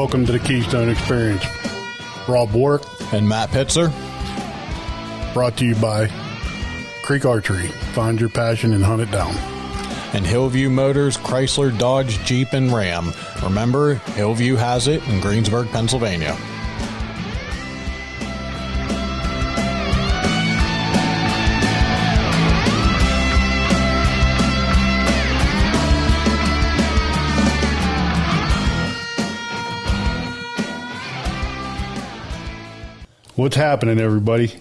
welcome to the Keystone Experience. Rob Warwick, And Matt Pitzer. brought to you by Creek Archery. Find your passion and hunt it down. And Hillview Motors, Chrysler, Dodge, Jeep, and Ram. Remember, Hillview has it in Greensburg, Pennsylvania. What's happening, everybody?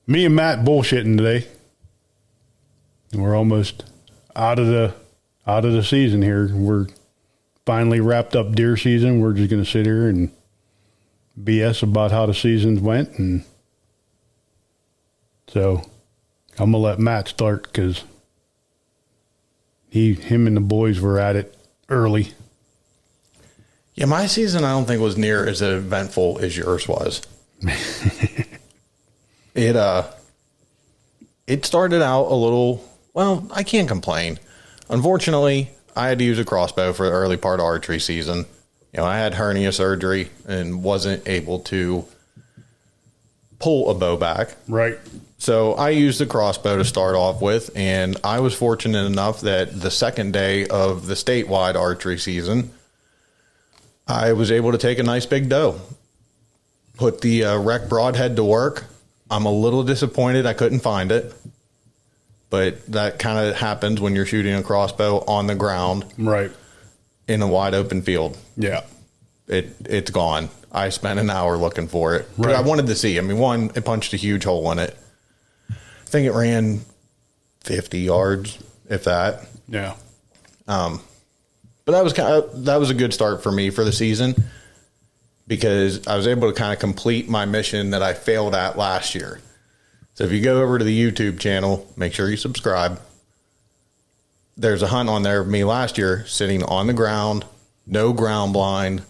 Me and Matt bullshitting today. We're almost out of the season here. We're finally wrapped up deer season. We're just going to sit here and BS about how the seasons went, and so I'm gonna let Matt start because him and the boys were at it early. Yeah, my season I don't think was near as eventful as yours was. It started out a little, well, I can't complain. Unfortunately, I had to use a crossbow for the early part of archery season. You know, I had hernia surgery and wasn't able to pull a bow back. Right. So I used the crossbow to start off with, and I was fortunate enough that the second day of the statewide archery season, I was able to take a nice big doe, put the rec broadhead to work. I'm a little disappointed I couldn't find it, but that kind of happens when you're shooting a crossbow on the ground Right. in a wide open field. Yeah. It's gone. I spent an hour looking for it. Right. But I wanted to see. I mean, one, it punched a huge hole in it. I think it ran 50 yards, if that. Yeah. But that was a good start for me for the season because I was able to kind of complete my mission that I failed at last year. So if you go over to the YouTube channel, make sure you subscribe. There's a hunt on there of me last year sitting on the ground, no ground blind,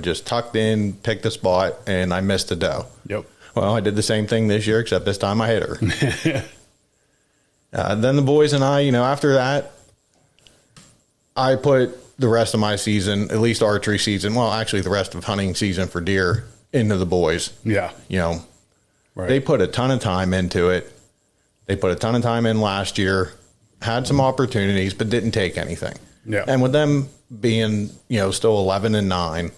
just tucked in, picked the spot, and I missed a doe. Yep. Well, I did the same thing this year, except this time I hit her. Then the boys and I, after that, I put the rest of my season, at least archery season, well, actually the rest of hunting season for deer, into the boys. Yeah. Right. They put a ton of time into it. They put a ton of time in last year, had some opportunities, but didn't take anything. Yeah. And with them being, still 11-9,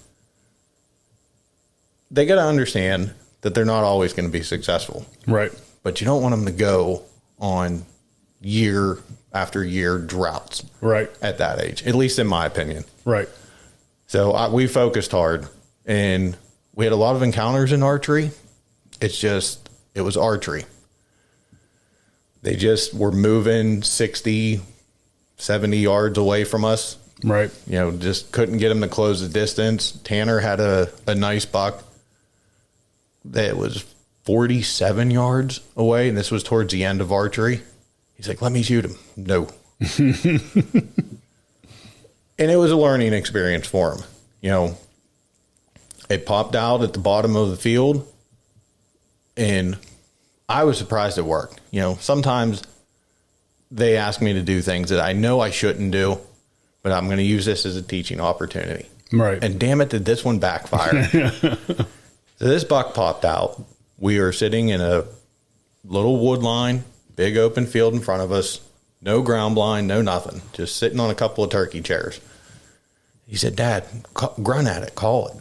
they got to understand that they're not always going to be successful. Right. But you don't want them to go on year after year droughts. Right. At that age, at least in my opinion. Right. So we focused hard, and we had a lot of encounters in archery. It was archery. They just were moving 60, 70 yards away from us. Right. Just couldn't get them to close the distance. Tanner had a nice buck that was 47 yards away, and this was towards the end of archery. He's like, let me shoot him. No. And it was a learning experience for him. It popped out at the bottom of the field, and I was surprised it worked. Sometimes they ask me to do things that I know I shouldn't do, but I'm going to use this as a teaching opportunity. Right. And damn it, did this one backfire. So this buck popped out. We were sitting in a little wood line, big open field in front of us, no ground blind, no nothing, just sitting on a couple of turkey chairs. He said, Dad, grunt at it, call it.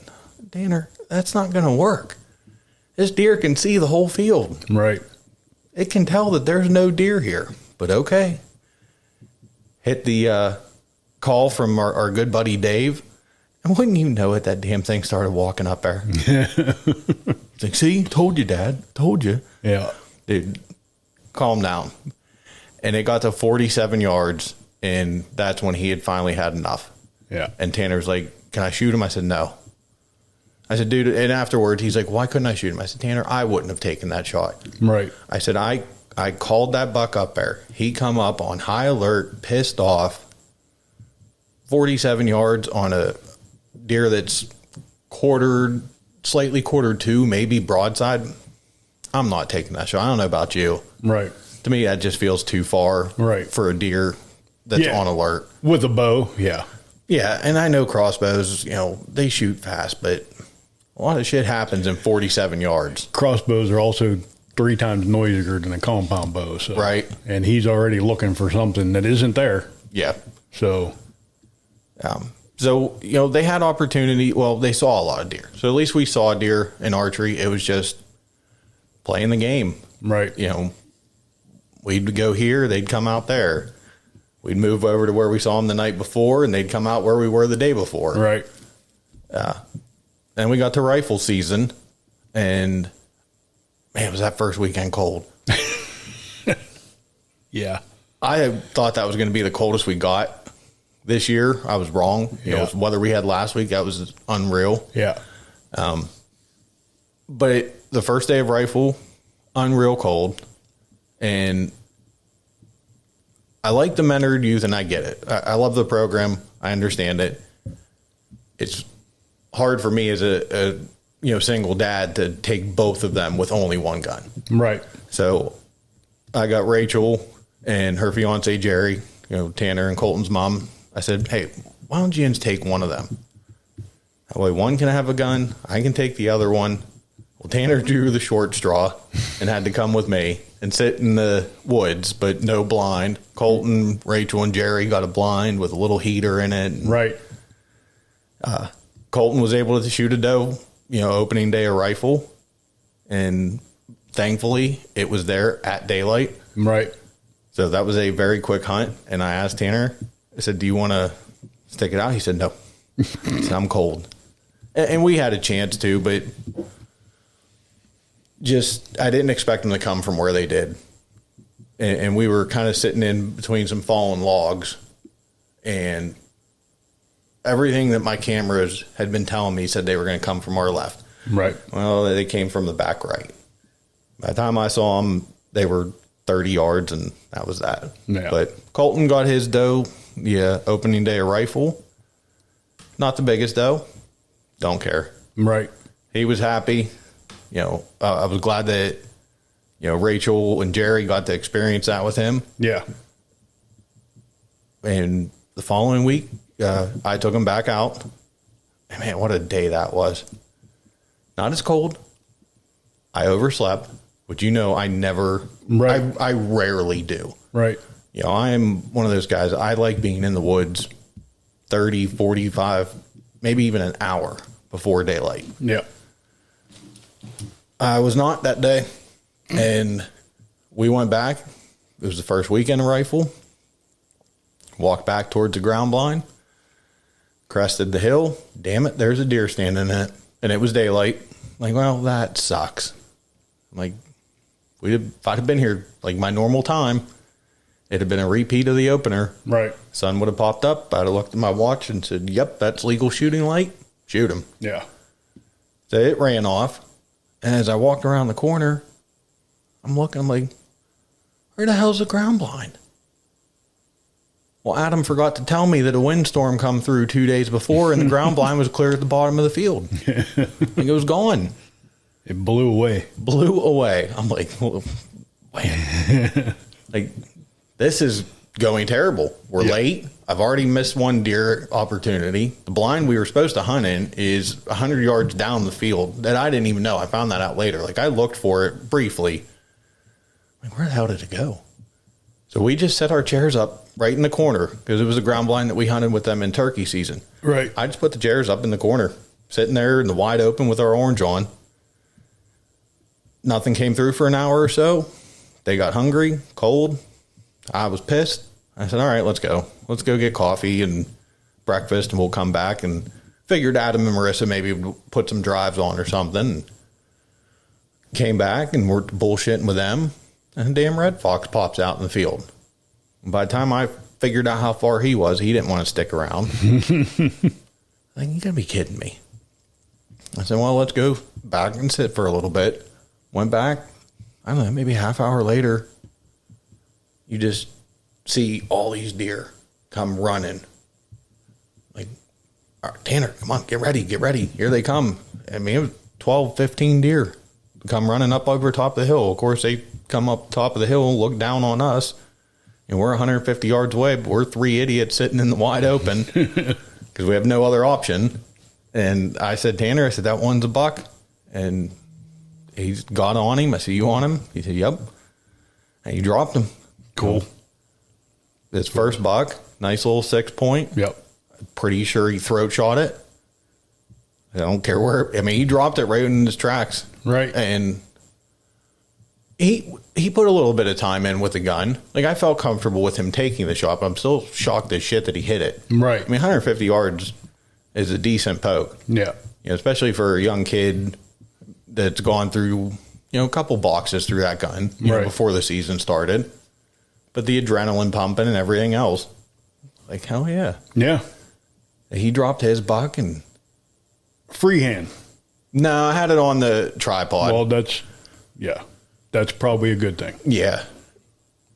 Tanner, that's not going to work. This deer can see the whole field. Right. It can tell that there's no deer here, but okay. Hit the call from our good buddy Dave, and wouldn't you know it, that damn thing started walking up there. It's like, see, told you, Dad, told you. Yeah. Dude, calm down. And it got to 47 yards, and that's when he had finally had enough. Yeah. And Tanner's like, can I shoot him? I said, no. I said, dude, and afterwards, he's like, why couldn't I shoot him? I said, Tanner, I wouldn't have taken that shot. Right. I said, I called that buck up there. He come up on high alert, pissed off, 47 yards on a deer that's slightly quartered to, maybe broadside. I'm not taking that shot. I don't know about you. Right. To me, that just feels too far Right. for a deer that's on alert. With a bow, yeah. Yeah, and I know crossbows, they shoot fast, but a lot of shit happens in 47 yards. Crossbows are also 3 times noisier than a compound bow. So. Right. And he's already looking for something that isn't there. Yeah. So. They had opportunity. Well, they saw a lot of deer. So at least we saw deer in archery. It was just playing the game. Right. We'd go here, they'd come out there. We'd move over to where we saw them the night before, and they'd come out where we were the day before. Right. Then we got to rifle season, and man, was that first weekend cold. Yeah. I thought that was going to be the coldest we got this year. I was wrong. Yeah. Weather we had last week, that was unreal. Yeah. But the first day of rifle, unreal cold, and I like the mentored youth, and I get it. I love the program. I understand it. It's hard for me as a single dad to take both of them with only one gun. Right. So I got Rachel and her fiance Jerry, Tanner and Colton's mom. I said, hey, why don't you take one of them? That way one can have a gun. I can take the other one. Well, Tanner drew the short straw and had to come with me and sit in the woods, but no blind. Colton, Rachel, and Jerry got a blind with a little heater in it. Right. Colton was able to shoot a doe, opening day of rifle. And thankfully, it was there at daylight. Right. So that was a very quick hunt. And I asked Tanner, I said, do you want to stick it out? He said, no. I said, I'm cold. And we had a chance to, but I didn't expect them to come from where they did. And we were kind of sitting in between some fallen logs, and everything that my cameras had been telling me said they were going to come from our left. Right. Well, they came from the back right. By the time I saw them, they were 30 yards, and that was that. Yeah. But Colton got his doe, opening day of rifle. Not the biggest doe. Don't care. Right. He was happy. I was glad that, Rachel and Jerry got to experience that with him. Yeah. And the following week, I took him back out. And man, what a day that was. Not as cold. I overslept, which I never, Right. I rarely do. Right. I am one of those guys. I like being in the woods 30, 45, maybe even an hour before daylight. Yeah. I was not that day, and we went back. It was the first weekend of rifle. Walked back towards the ground blind, crested the hill. Damn it, there's a deer standing in it, and it was daylight. Like, well, that sucks. Like, if I'd have been here like my normal time, it'd have been a repeat of the opener. Right. Sun would have popped up. I'd have looked at my watch and said, "Yep, that's legal shooting light. Shoot him." Yeah. So it ran off. And as I walked around the corner, I'm like, where the hell's the ground blind? Well, Adam forgot to tell me that a windstorm come through 2 days before, and the ground blind was clear at the bottom of the field. Like, it was gone. It blew away. Blew away. I'm like, well, man. Like, this is going terrible. We're late. I've already missed one deer opportunity. The blind we were supposed to hunt in is 100 yards down the field that I didn't even know. I found that out later. Like, I looked for it briefly. Like, where the hell did it go? So we just set our chairs up right in the corner because it was a ground blind that we hunted with them in turkey season. Right. I just put the chairs up in the corner, sitting there in the wide open with our orange on. Nothing came through for an hour or so. They got hungry, cold. I was pissed. I said, all right, let's go. Let's go get coffee and breakfast, and we'll come back. And figured Adam and Marissa maybe would put some drives on or something. Came back, and we're bullshitting with them. And a damn red fox pops out in the field. And by the time I figured out how far he was, he didn't want to stick around. Like, you gotta be kidding me. I said, well, let's go back and sit for a little bit. Went back, I don't know, maybe a half hour later, you just see all these deer come running. Like, all right, Tanner, come on, get ready. Here they come. I mean, it was 12, 15 deer come running up over top of the hill. Of course, they come up top of the hill, look down on us, and we're 150 yards away, but we're three idiots sitting in the wide open. because we have no other option. And I said, Tanner, I said, that one's a buck. And he's got on him. I said, you on him? He said, yep. And he dropped him. Cool. His first buck, nice little 6 point. Yep. Pretty sure he throat shot it. I don't care where. I mean, he dropped it right in his tracks. Right. And he put a little bit of time in with the gun. Like, I felt comfortable with him taking the shot, but I'm still shocked as shit that he hit it. Right. I mean, 150 yards is a decent poke. Yeah. You know, especially for a young kid that's gone through, a couple boxes through that gun Right. before the season started. But the adrenaline pumping and everything else. Like, hell yeah. Yeah. He dropped his buck and... Freehand. No, I had it on the tripod. Well, that's probably a good thing. Yeah.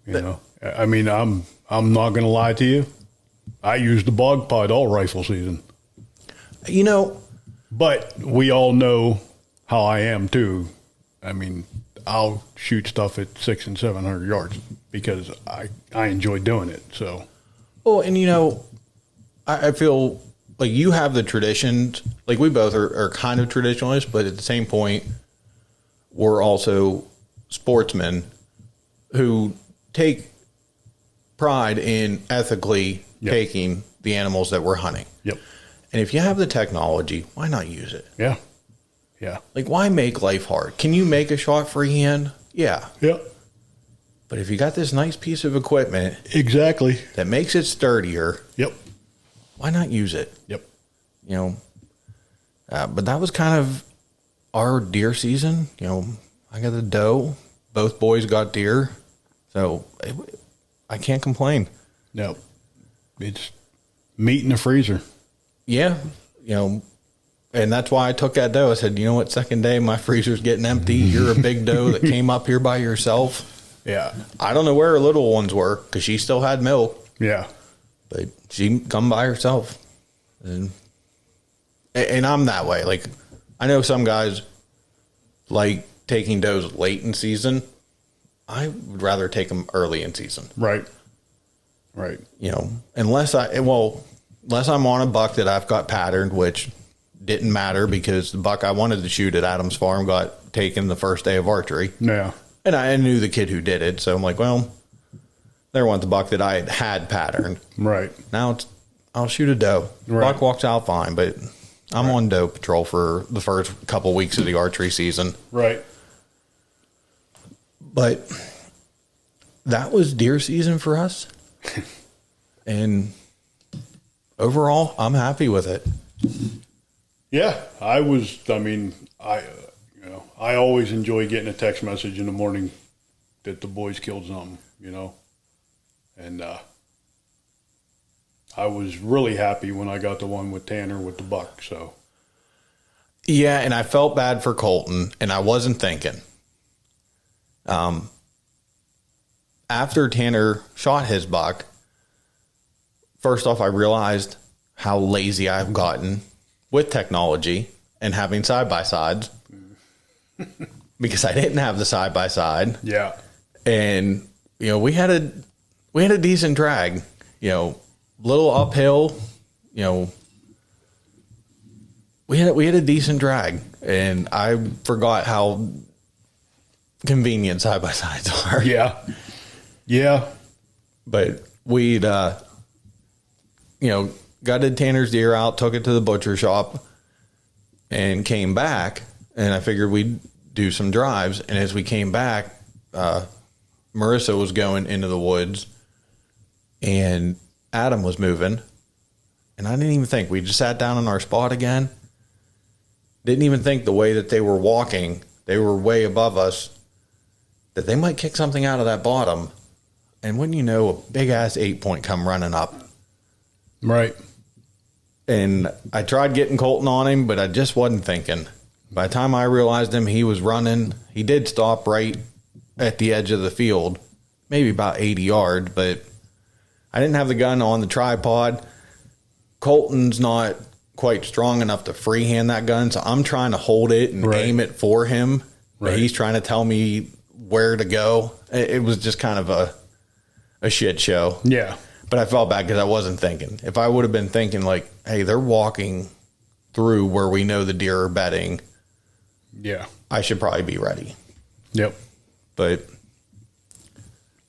You know, I mean, I'm not going to lie to you. I used the bog pod all rifle season, but we all know how I am too. I mean, I'll shoot stuff at 600 and 700 yards because I enjoy doing it. So, well, and I feel like you have the traditions. Like, we both are kind of traditionalists, but at the same point, we're also sportsmen who take pride in ethically taking the animals that we're hunting. Yep. And if you have the technology, why not use it? Yeah. Yeah. Like, why make life hard? Can you make a shot freehand? Yeah. Yep. But if you got this nice piece of equipment Exactly. that makes it sturdier, Yep. why not use it? Yep. But that was kind of our deer season. I got the doe. Both boys got deer. So I can't complain. No. It's meat in the freezer. Yeah. And that's why I took that doe. I said, you know what? Second day, my freezer's getting empty. You're a big doe that came up here by yourself. Yeah. I don't know where her little ones were because she still had milk. Yeah. But she come by herself. And I'm that way. Like, I know some guys like taking does late in season. I would rather take them early in season. Right. Right. Unless I'm on a buck that I've got patterned, which didn't matter because the buck I wanted to shoot at Adams Farm got taken the first day of archery. Yeah. And I knew the kid who did it. So I'm like, well, there went the buck that I had patterned. Right. Now I'll shoot a doe. Right. Buck walks out fine, but I'm on doe patrol for the first couple weeks of the archery season. Right. But that was deer season for us. And overall, I'm happy with it. Yeah, I always enjoy getting a text message in the morning that the boys killed something, and I was really happy when I got the one with Tanner with the buck. So yeah, and I felt bad for Colton, and I wasn't thinking. After Tanner shot his buck, first off, I realized how lazy I've gotten with technology and having side-by-sides because I didn't have the side-by-side. yeah, And, we had a decent drag, little uphill, we had a decent drag, and I forgot how convenient side-by-sides are. yeah, yeah, But we'd, gutted Tanner's deer out, took it to the butcher shop, and came back. And I figured we'd do some drives. And as we came back, Marissa was going into the woods, and Adam was moving. And I didn't even think. We just sat down in our spot again. Didn't even think the way that they were walking, they were way above us, that they might kick something out of that bottom. And wouldn't you know, a big-ass 8-point come running up. right, And I tried getting Colton on him, but I just wasn't thinking. By the time I realized him, he was running. He did stop right at the edge of the field, maybe about 80 yards, but I didn't have the gun on the tripod. Colton's not quite strong enough to freehand that gun, so I'm trying to hold it and Right. aim it for him. But Right. he's trying to tell me where to go. It was just kind of a shit show. yeah, But I felt bad because I wasn't thinking. If I would have been thinking like, hey, they're walking through where we know the deer are bedding, Yeah. I should probably be ready. Yep. But,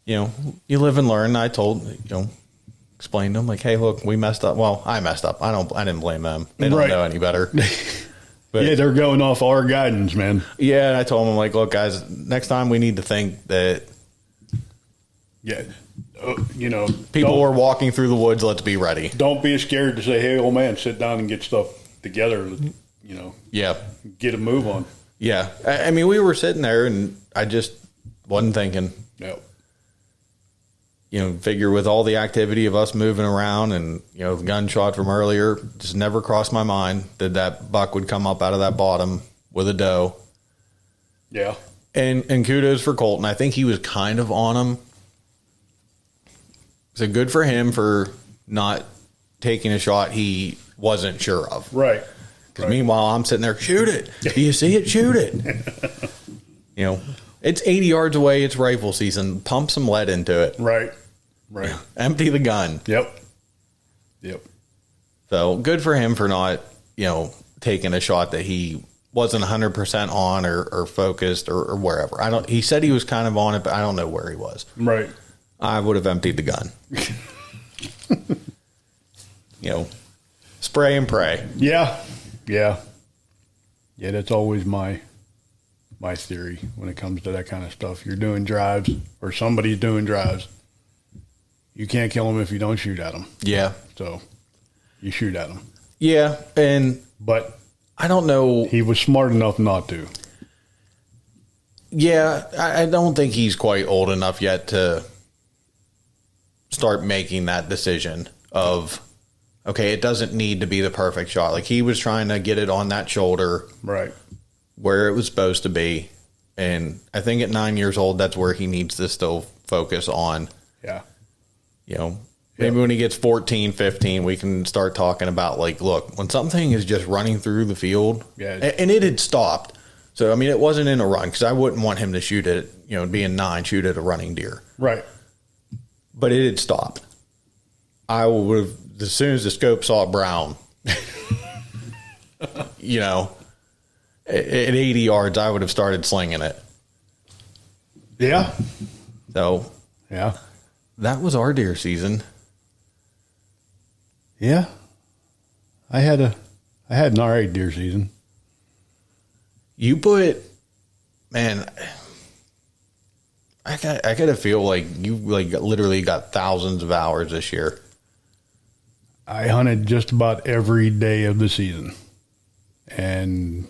you know, you live and learn. I explained to them like, hey, look, we messed up. Well, I messed up. I didn't blame them. They don't Right. know any better. But Yeah, they're going off our guidance, man. yeah, and I told them like, look, guys, next time we need to think that Yeah. people don't, are walking through the woods. Let's be ready. don't be scared to say, hey, old man, sit down and get stuff together, Yeah. get a move on. Yeah. I mean, we were sitting there and I just wasn't thinking. Yep. Figure with all the activity of us moving around and, the gunshot from earlier, just never crossed my mind that buck would come up out of that bottom with a doe. Yeah. And kudos for Colton. I think he was kind of on him. So good for him for not taking a shot he wasn't sure of. Right. Because meanwhile, I'm sitting there, shoot it. Do you see it? Shoot it. It's 80 yards away. It's rifle season. Pump some lead into it. Right. Right. Empty the gun. Yep. Yep. So good for him for not, taking a shot that he wasn't 100% on or focused or wherever. He said he was kind of on it, but I don't know where he was. Right. I would have emptied the gun. Spray and pray. Yeah. Yeah. Yeah, that's always my theory when it comes to that kind of stuff. You're doing drives or somebody's doing drives. You can't kill them if you don't shoot at them. Yeah. So you shoot at them. Yeah. But I don't know. he was smart enough not to. Yeah. I don't think he's quite old enough yet to start making that decision of, okay, it doesn't need to be the perfect shot. Like he was trying to get it on that shoulder. Right. Where it was supposed to be. And I think at 9 years old, that's where he needs to still focus on. Yeah. Maybe when he gets 14, 15, we can start talking about like, look, when something is just running through the field, and it had stopped. So, I mean, it wasn't in a run because I wouldn't want him to shoot it, being 9, shoot at a running deer. Right. But it had stopped. I would have, as soon as the scope saw brown, at 80 yards, I would have started slinging it. Yeah. So, Yeah. that was our deer season. Yeah. I had an all right deer season. You put, man, I gotta feel like you literally got thousands of hours this year. I hunted just about every day of the season. And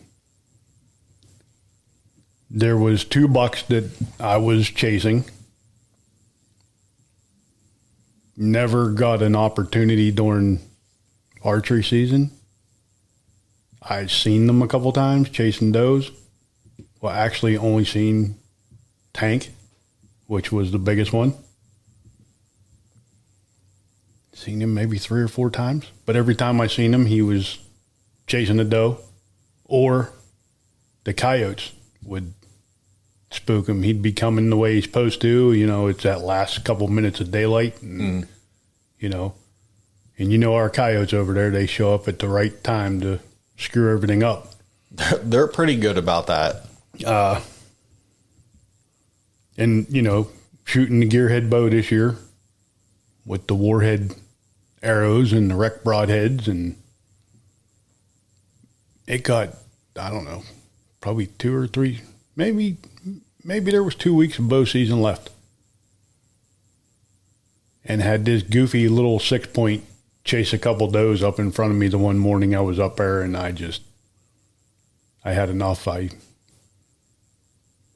there was 2 bucks that I was chasing. Never got an opportunity during archery season. I've seen them a couple times chasing does. Well, actually only seen Tank, which was the biggest one. Seen him maybe 3 or 4 times. But every time I seen him, he was chasing a doe. Or the coyotes would spook him. He'd be coming the way he's supposed to. It's that last couple minutes of daylight. And, and our coyotes over there, they show up at the right time to screw everything up. They're pretty good about that. And, shooting the gearhead bow this year with the warhead arrows and the rec broadheads, and it got, I don't know, probably 2 or 3, maybe there was 2 weeks of bow season left. And had this goofy little 6-point chase a couple does up in front of me the one morning I was up there, and I had enough. I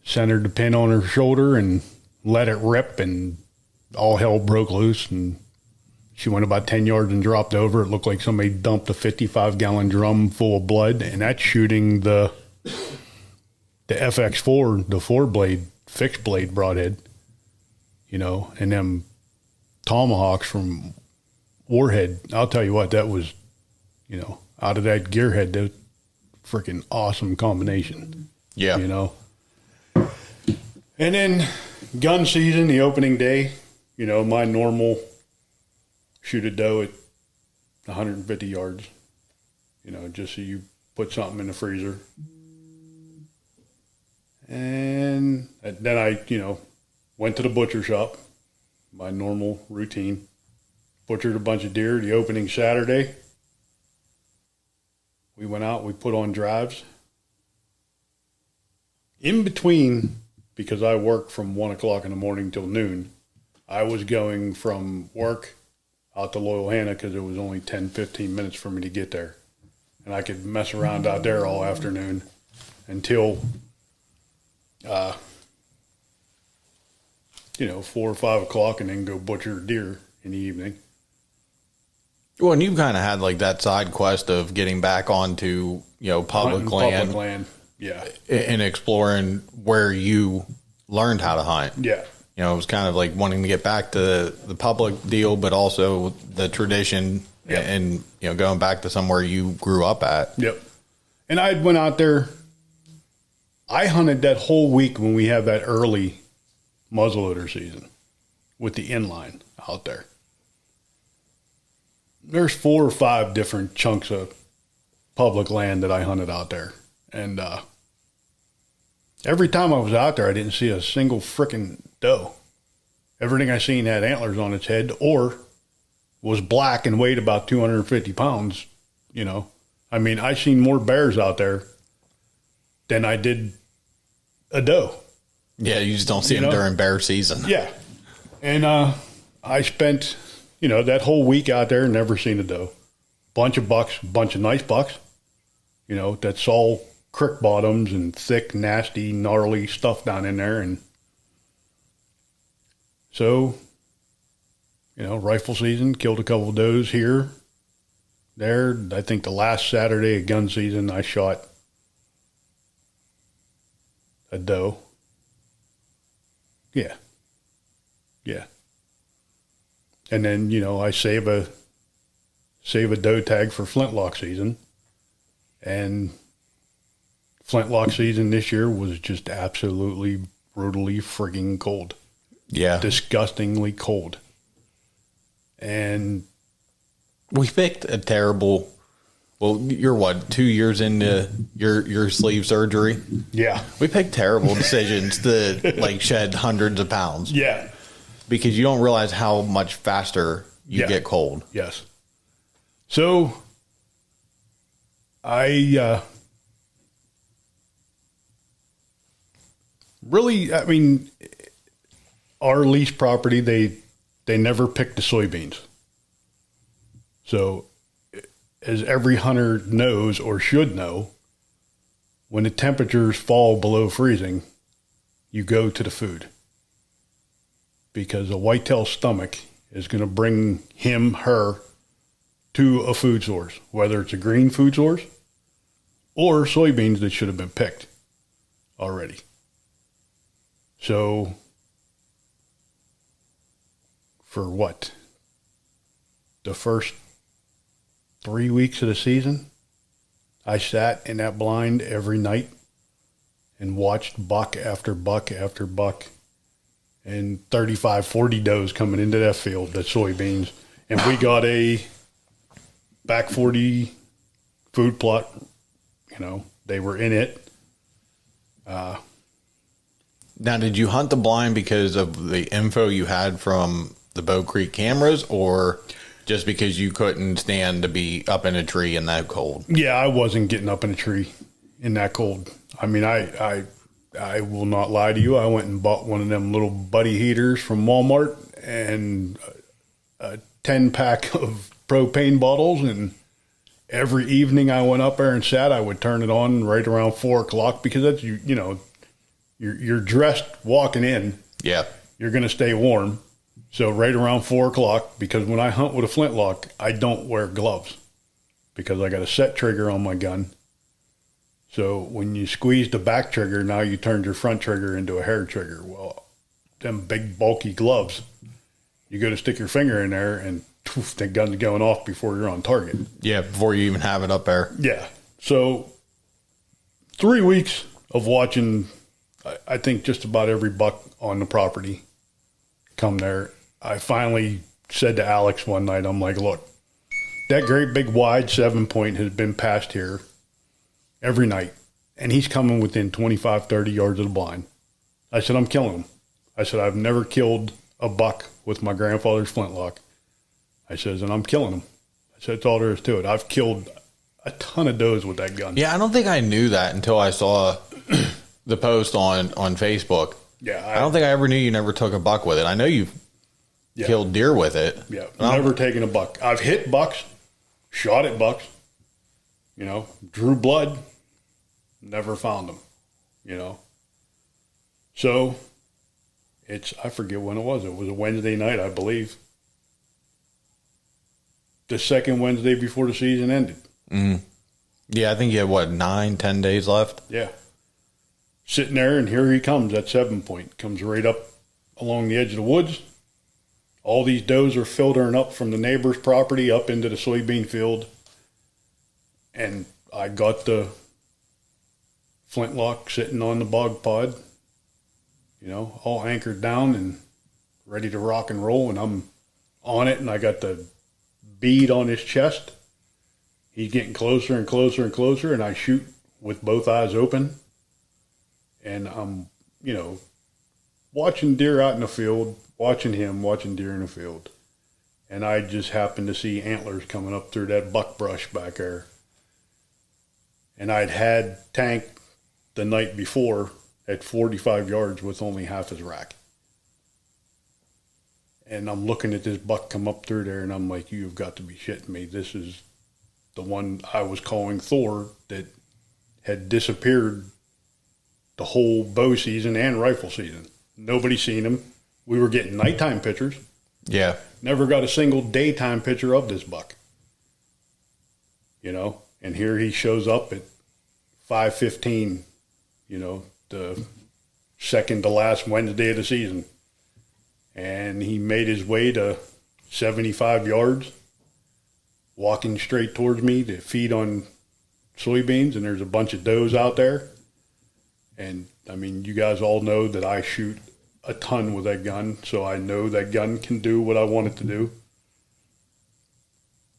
centered the pin on her shoulder and let it rip, and all hell broke loose, and she went about 10 yards and dropped over. It looked like somebody dumped a 55-gallon drum full of blood, and that's shooting the FX4, the 4-blade, fixed blade broadhead, and them tomahawks from Warhead. I'll tell you what, that was, out of that gearhead, that freaking awesome combination. Yeah. And then gun season, the opening day, my normal shoot a doe at 150 yards, just so you put something in the freezer. And then I, went to the butcher shop, my normal routine, butchered a bunch of deer the opening Saturday. We went out, we put on drives. In between, because I work from 1 o'clock in the morning till noon, I was going from work out to Loyal Hannah because it was only 10, 15 minutes for me to get there. And I could mess around out there all afternoon until, 4 or 5 o'clock, and then go butcher deer in the evening. Well, and you've kind of had like that side quest of getting back onto, public land. Yeah. And exploring where you learned how to hunt. Yeah. It was kind of like wanting to get back to the public deal, but also the tradition. Yep. And, going back to somewhere you grew up at. Yep. And I went out there. I hunted that whole week when we have that early muzzleloader season with the inline out there. There's 4 or 5 different chunks of public land that I hunted out there. And every time I was out there, I didn't see a single frickin' doe. Everything I seen had antlers on its head or was black and weighed about 250 pounds, I mean, I seen more bears out there than I did a doe. Yeah, you just don't see them during bear season. Yeah. And I spent, that whole week out there and never seen a doe. Bunch of bucks, bunch of nice bucks, that saw creek bottoms and thick, nasty, gnarly stuff down in there. And so, rifle season, killed a couple of does here, there. I think the last Saturday of gun season, I shot a doe. Yeah. Yeah. And then, I save a doe tag for flintlock season. And flintlock season this year was just absolutely brutally frigging cold. Yeah. Disgustingly cold. And we picked a terrible, well, you're what, 2 years into your sleeve surgery? Yeah. We picked terrible decisions to shed hundreds of pounds. Yeah. Because you don't realize how much faster you get cold. Yes. So I really, I mean, our lease property, they never picked the soybeans. So as every hunter knows or should know, when the temperatures fall below freezing, you go to the food. Because a whitetail stomach is going to bring him, her, to a food source, whether it's a green food source or soybeans that should have been picked already. So for what? The first 3 weeks of the season, I sat in that blind every night and watched buck after buck after buck and 35, 40 does coming into that field, that soybeans. And we got a back 40 food plot, they were in it. Now, did you hunt the blind because of the info you had from the Bow Creek cameras, or just because you couldn't stand to be up in a tree in that cold? Yeah, I wasn't getting up in a tree in that cold. I mean, I will not lie to you. I went and bought one of them little buddy heaters from Walmart and a 10-pack of propane bottles. And every evening I went up there and sat, I would turn it on right around 4 o'clock because that's, you're dressed walking in. Yeah. You're going to stay warm. So right around 4 o'clock, because when I hunt with a flintlock, I don't wear gloves because I got a set trigger on my gun. So when you squeeze the back trigger, now you turned your front trigger into a hair trigger. Well, them big bulky gloves, you go to stick your finger in there and poof, the gun's going off before you're on target. Yeah, before you even have it up there. Yeah. So 3 weeks of watching, I think just about every buck on the property come there. I finally said to Alex one night, I'm like, look, that great big wide 7-point has been passed here every night, and he's coming within 25, 30 yards of the blind. I said, I'm killing him. I said, I've never killed a buck with my grandfather's flintlock. I says, and I'm killing him. I said, that's all there is to it. I've killed a ton of does with that gun. Yeah, I don't think I knew that until I saw the post on Facebook. Yeah. I don't think I ever knew you never took a buck with it. I know you've killed deer with it. Yeah, never taken a buck. I've hit bucks, shot at bucks, drew blood, never found them, So I forget when it was. It was a Wednesday night, I believe. The second Wednesday before the season ended. Mm. Yeah, I think you had, 9, 10 days left? Yeah. Sitting there, and here he comes at 7-point. Comes right up along the edge of the woods. All these does are filtering up from the neighbor's property up into the soybean field. And I got the flintlock sitting on the bog pod, all anchored down and ready to rock and roll. And I'm on it, and I got the bead on his chest. He's getting closer and closer and closer, and I shoot with both eyes open. And I'm, watching deer out in the field, watching deer in the field. And I just happened to see antlers coming up through that buckbrush back there. And I'd had Tank the night before at 45 yards with only half his rack. And I'm looking at this buck come up through there, and I'm like, you've got to be shitting me. This is the one I was calling Thor that had disappeared the whole bow season and rifle season. Nobody seen him. We were getting nighttime pictures. Yeah. Never got a single daytime picture of this buck. And here he shows up at 5:15, the second to last Wednesday of the season. And he made his way to 75 yards, walking straight towards me to feed on soybeans. And there's a bunch of does out there. And, you guys all know that I shoot a ton with that gun, so I know that gun can do what I want it to do.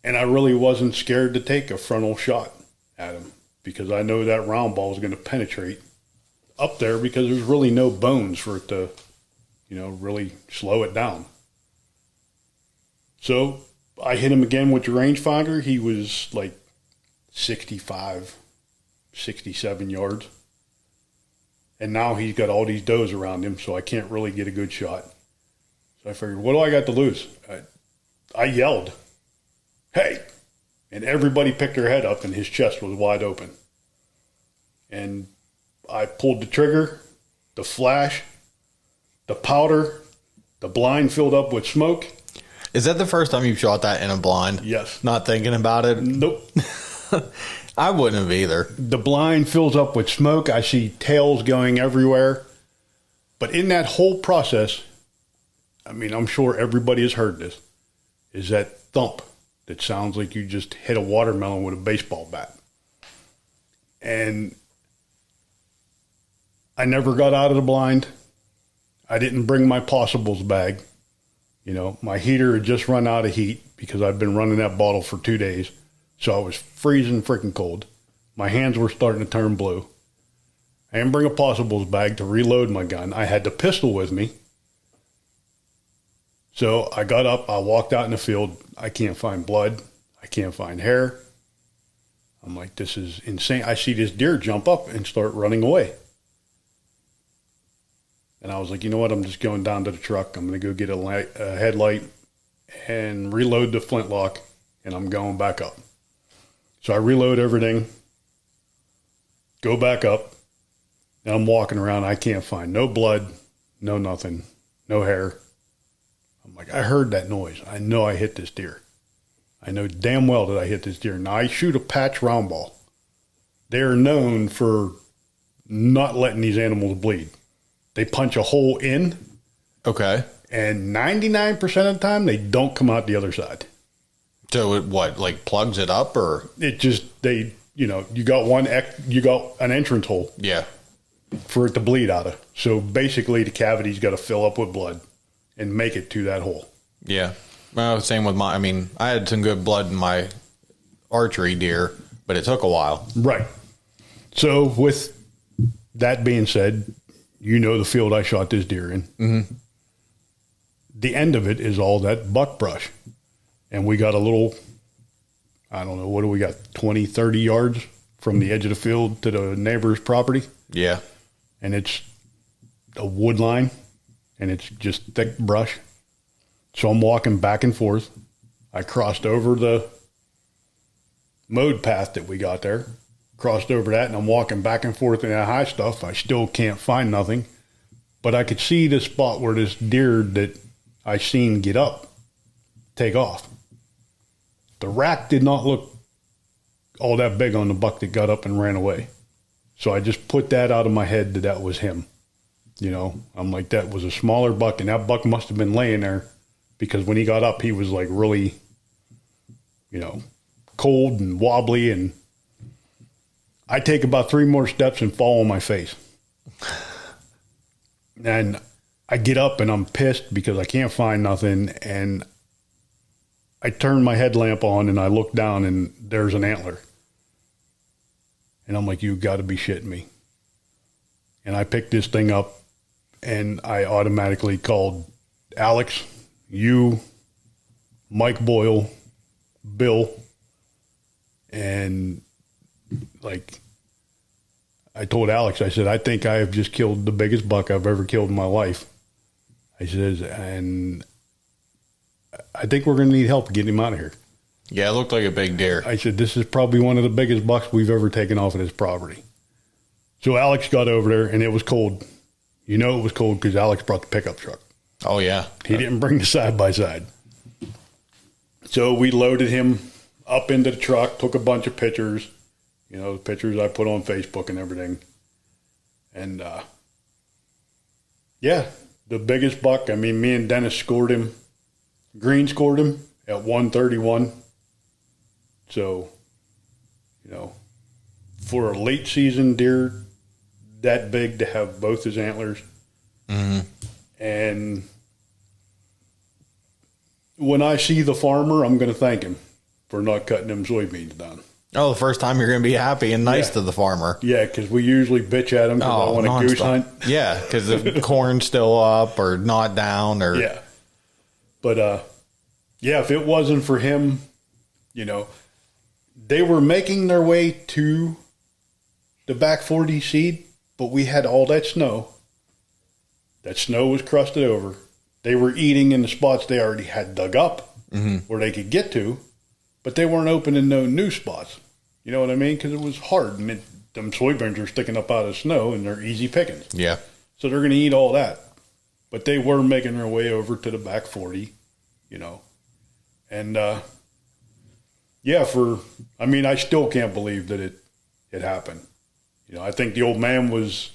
And I really wasn't scared to take a frontal shot at him because I know that round ball is going to penetrate up there because there's really no bones for it to, really slow it down. So I hit him again with the rangefinder. He was like 65, 67 yards. And now he's got all these does around him, so I can't really get a good shot. So I figured, what do I got to lose? I yelled, hey! And everybody picked their head up, and his chest was wide open. And I pulled the trigger, the flash, the powder, the blind filled up with smoke. Is that the first time you've shot that in a blind? Yes. Not thinking about it? Nope. I wouldn't have either. The blind fills up with smoke. I see tails going everywhere. But in that whole process, I'm sure everybody has heard this, is that thump that sounds like you just hit a watermelon with a baseball bat. And I never got out of the blind. I didn't bring my possibles bag. My heater had just run out of heat because I've been running that bottle for 2 days. So I was freezing freaking cold. My hands were starting to turn blue. I didn't bring a possibles bag to reload my gun. I had the pistol with me. So I got up. I walked out in the field. I can't find blood. I can't find hair. I'm like, this is insane. I see this deer jump up and start running away. And I was like, you know what? I'm just going down to the truck. I'm going to go get a headlight and reload the flintlock, and I'm going back up. So I reload everything, go back up, and I'm walking around. I can't find no blood, no nothing, no hair. I'm like, I heard that noise. I know I hit this deer. I know damn well that I hit this deer. Now, I shoot a patch round ball. They're known for not letting these animals bleed. They punch a hole in. Okay. And 99% of the time, they don't come out the other side. So it plugs it up, or it just you got an entrance hole. Yeah. For it to bleed out of. So basically, the cavity's got to fill up with blood and make it to that hole. Yeah. Well, same with my. I mean, I had some good blood in my archery deer, but it took a while. Right. So with that being said, you know the field I shot this deer in. Mm-hmm. The end of it is all that buck brush. And we got a little, I don't know, what do we got, 20, 30 yards from the edge of the field to the neighbor's property? Yeah. And it's a wood line, and it's just thick brush. So I'm walking back and forth. I crossed over the mowed path that we got there, crossed over that, and I'm walking back and forth in that high stuff. I still can't find nothing, but I could see the spot where this deer that I seen get up, take off. The rack did not look all that big on the buck that got up and ran away. So I just put that out of my head that was him. You know, I'm like, that was a smaller buck, and that buck must have been laying there because when he got up, he was like really, you know, cold and wobbly. And I take about 3 more steps and fall on my face. And I get up and I'm pissed because I can't find nothing. And I turn my headlamp on and I look down and there's an antler. And I'm like, you got to be shitting me. And I picked this thing up and I automatically called Alex, you, Mike Boyle, Bill, and like I told Alex, I said, I think I have just killed the biggest buck I've ever killed in my life. I said, and I think we're going to need help getting him out of here. Yeah, it looked like a big deer. I said, this is probably one of the biggest bucks we've ever taken off of this property. So Alex got over there, and it was cold. You know it was cold because Alex brought the pickup truck. Oh, yeah. He didn't bring the side-by-side. So we loaded him up into the truck, took a bunch of pictures, you know, the pictures I put on Facebook and everything. And, yeah, the biggest buck, I mean, me and Dennis scored him. Green scored him at 131. So, you know, for a late season deer that big to have both his antlers. Mm-hmm. And when I see the farmer, I'm going to thank him for not cutting them soybeans down. Oh, the first time you're going to be happy and nice to the farmer. Yeah, because we usually bitch at him because I want a goose hunt. Yeah, because the corn's still up or not down. Or yeah. But, yeah, if it wasn't for him, you know, they were making their way to the back 40 seed, but we had all that snow. That snow was crusted over. They were eating in the spots they already had dug up where they could get to, but they weren't opening no new spots. You know what I mean? Because it was hard, and them soybeans are sticking up out of snow, and they're easy pickings. Yeah. So they're going to eat all that. But they were making their way over to the back 40, you know. And, yeah, I mean, I still can't believe that it happened. You know, I think the old man was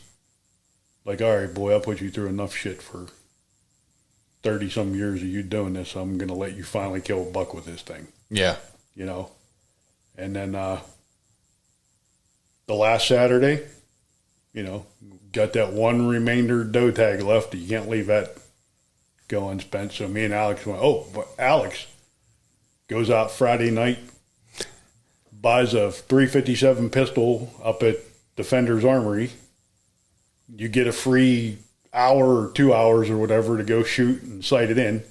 like, all right, boy, I put you through enough shit for 30-some years of you doing this. So I'm going to let you finally kill a buck with this thing. Yeah. You know? And then the last Saturday, you know, got that one remainder doe tag left. You can't leave that go unspent. So me and Alex went, but Alex goes out Friday night, buys a .357 pistol up at Defender's Armory. You get a free hour or 2 hours or whatever to go shoot and sight it in.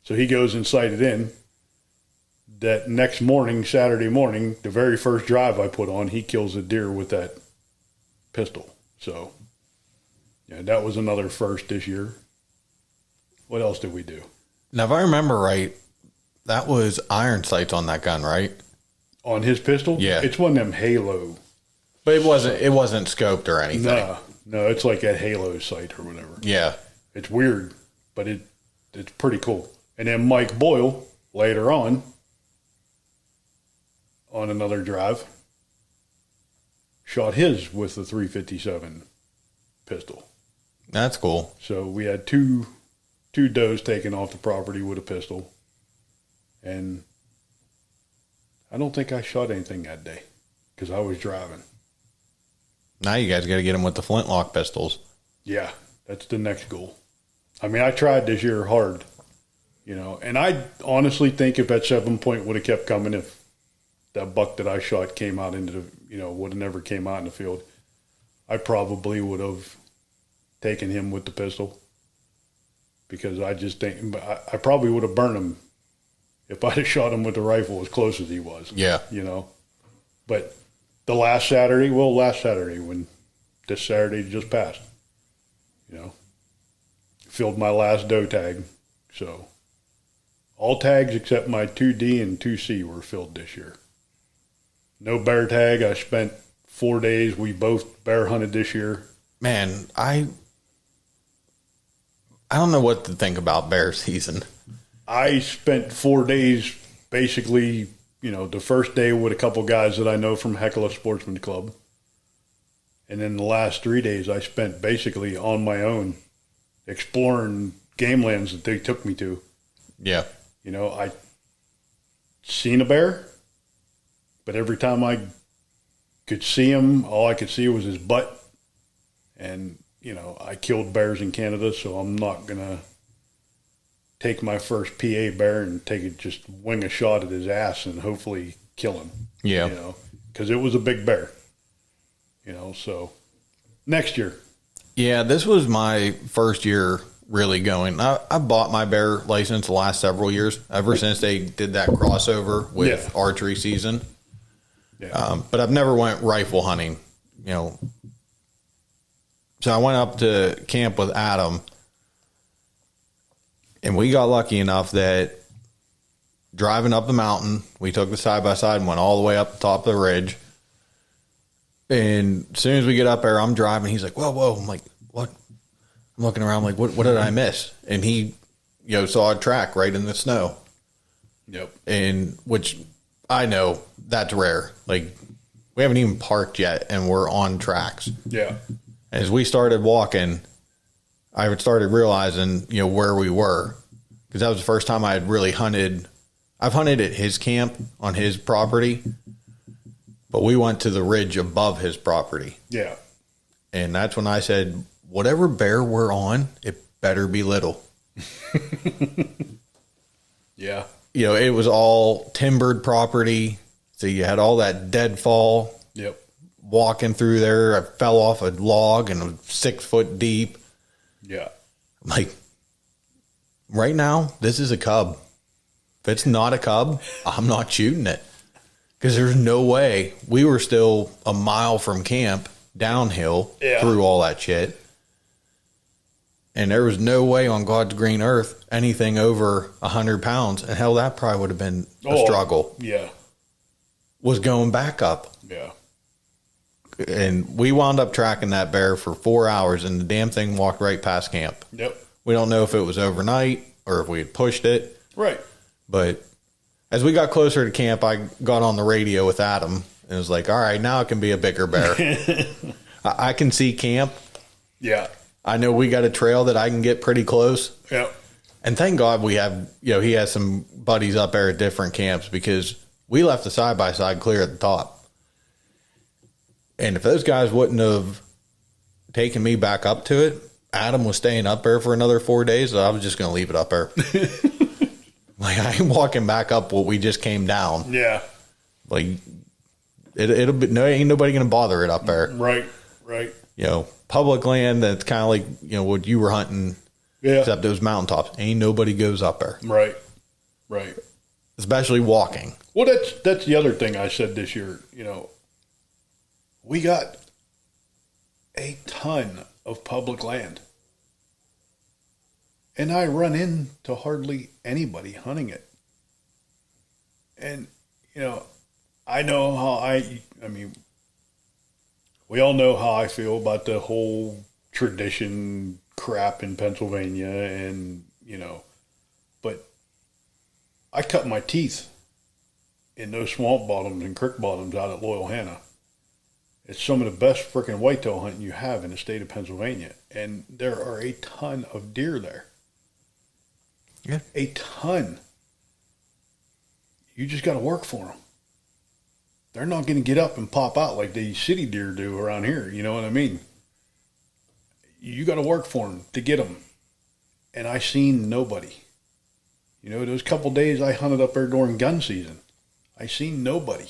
So he goes and sight it in. That next morning, Saturday morning, the very first drive I put on, he kills a deer with that pistol. So, yeah, that was another first this year. What else did we do? Now, if I remember right, that was iron sights on that gun, right? On his pistol? Yeah. It's one of them Halo. But it wasn't scoped or anything. No, it's like that Halo sight or whatever. Yeah. It's weird, but it's pretty cool. And then Mike Boyle, later on another drive, shot his with the .357 pistol. That's cool. So we had two does taken off the property with a pistol. And I don't think I shot anything that day because I was driving. Now you guys got to get them with the flintlock pistols. Yeah, that's the next goal. I mean, I tried this year hard You know, and I honestly think if that 7 point would have kept coming, if that buck that I shot came out into the, would have never came out in the field, I probably would have taken him with the pistol, because I just think I probably would have burned him if I'd have shot him with the rifle as close as he was. Yeah. But last Saturday, when this Saturday just passed, filled my last doe tag. So all tags except my 2D and 2C were filled this year. No bear tag. I spent 4 days. We both bear hunted this year. Man, I don't know what to think about bear season. I spent 4 days basically, the first day with a couple guys that I know from Hecla Sportsman Club. And then the last 3 days I spent basically on my own exploring game lands that they took me to. Yeah. I seen a bear, but every time I could see him, all I could see was his butt. And, I killed bears in Canada, so I'm not going to take my first PA bear and just wing a shot at his ass and hopefully kill him. Yeah. Because it was a big bear. So next year. Yeah, this was my first year really going. I bought my bear license the last several years, ever since they did that crossover with archery season. Yeah. But I've never went rifle hunting, So I went up to camp with Adam, and we got lucky enough that driving up the mountain, we took the side-by-side and went all the way up the top of the ridge. And as soon as we get up there, I'm driving. He's like, whoa. I'm like, what? I'm looking around like, what did I miss? And he, saw a track right in the snow. Yep. And which I know that's rare. Like, we haven't even parked yet and we're on tracks. Yeah. As we started walking, I started realizing, where we were. Because that was the first time I had really hunted. I've hunted at his camp on his property, but we went to the ridge above his property. Yeah. And that's when I said, whatever bear we're on, it better be little. Yeah. It was all timbered property. So you had all that deadfall. Yep. Walking through there, I fell off a log and was 6 foot deep. Yeah. Like, right now, this is a cub. If it's not a cub, I'm not shooting it. Because there's no way. We were still a mile from camp, downhill, through all that shit. And there was no way on God's green earth anything over 100 pounds, and hell, that probably would have been a struggle, Yeah. was going back up. Yeah. And we wound up tracking that bear for 4 hours, and the damn thing walked right past camp. Yep. We don't know if it was overnight or if we had pushed it. Right. But as we got closer to camp, I got on the radio with Adam and was like, all right, now it can be a bigger bear. I can see camp. Yeah. I know we got a trail that I can get pretty close. Yep. And thank God we have, he has some buddies up there at different camps, because we left the side-by-side clear at the top. And if those guys wouldn't have taken me back up to it, Adam was staying up there for another 4 days, so I was just going to leave it up there. Like, I ain't walking back up what we just came down. Yeah. Like, it'll be, ain't nobody going to bother it up there. Right. Right. Public land that's kind of like, what you were hunting, Yeah. except those mountaintops. Ain't nobody goes up there. Right. Right. Especially walking. Well, that's the other thing I said this year. We got a ton of public land, and I run into hardly anybody hunting it. And I know how I mean, we all know how I feel about the whole tradition crap in Pennsylvania, and but I cut my teeth in those swamp bottoms and creek bottoms out at Loyal Hannah. It's some of the best freaking whitetail hunting you have in the state of Pennsylvania. And there are a ton of deer there. Yeah. A ton. You just got to work for them. They're not going to get up and pop out like the city deer do around here. You know what I mean? You got to work for them to get them. And I seen nobody. You know, those couple days I hunted up there during gun season, I seen nobody.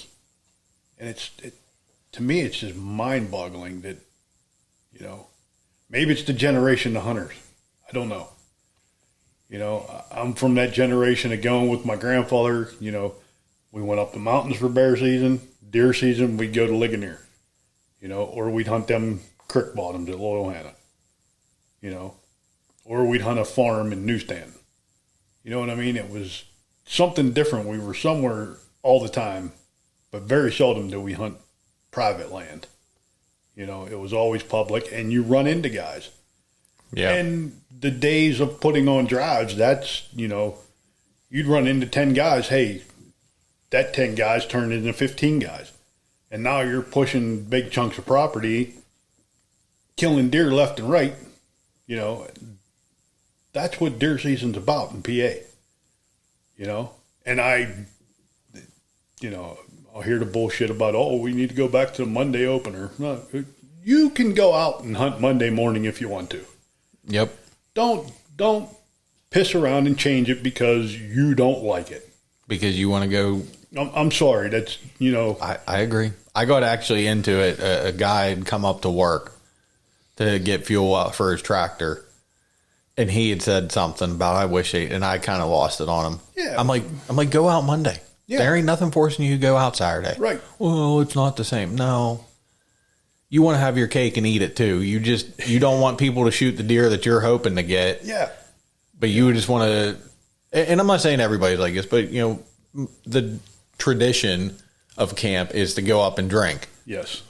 And to me, it's just mind-boggling that, you know, maybe it's the generation of hunters. I don't know. You know, I'm from that generation of going with my grandfather. You know, we went up the mountains for bear season, deer season, we'd go to Ligonier, you know, or we'd hunt them creek bottoms at Loyalhanna, you know, or we'd hunt a farm in Newstand. You know what I mean? It was something different. We were somewhere all the time, but very seldom do we hunt private land. You know, it was always public, and you run into guys. Yeah. And the days of putting on drives, that's, you know, you'd run into 10 guys. Hey, that 10 guys turned into 15 guys. And now you're pushing big chunks of property, killing deer left and right. You know, that's what deer season's about in PA. You know, and you know, I'll hear the bullshit about, oh, we need to go back to the Monday opener. No, you can go out and hunt Monday morning if you want to. Yep. Don't piss around and change it because you don't like it. Because you want to go. I'm sorry. That's, you know. I agree. I got actually into it. A guy had come up to work to get fuel out for his tractor. And he had said something about, I wish he, and I kind of lost it on him. Yeah. I'm like, go out Monday. Yeah. There ain't nothing forcing you to go out Saturday. Right. Well, it's not the same. No. You want to have your cake and eat it too. You don't want people to shoot the deer that you're hoping to get. Yeah. But you just want to, and I'm not saying everybody's like this, but you know, the tradition of camp is to go up and drink. Yes.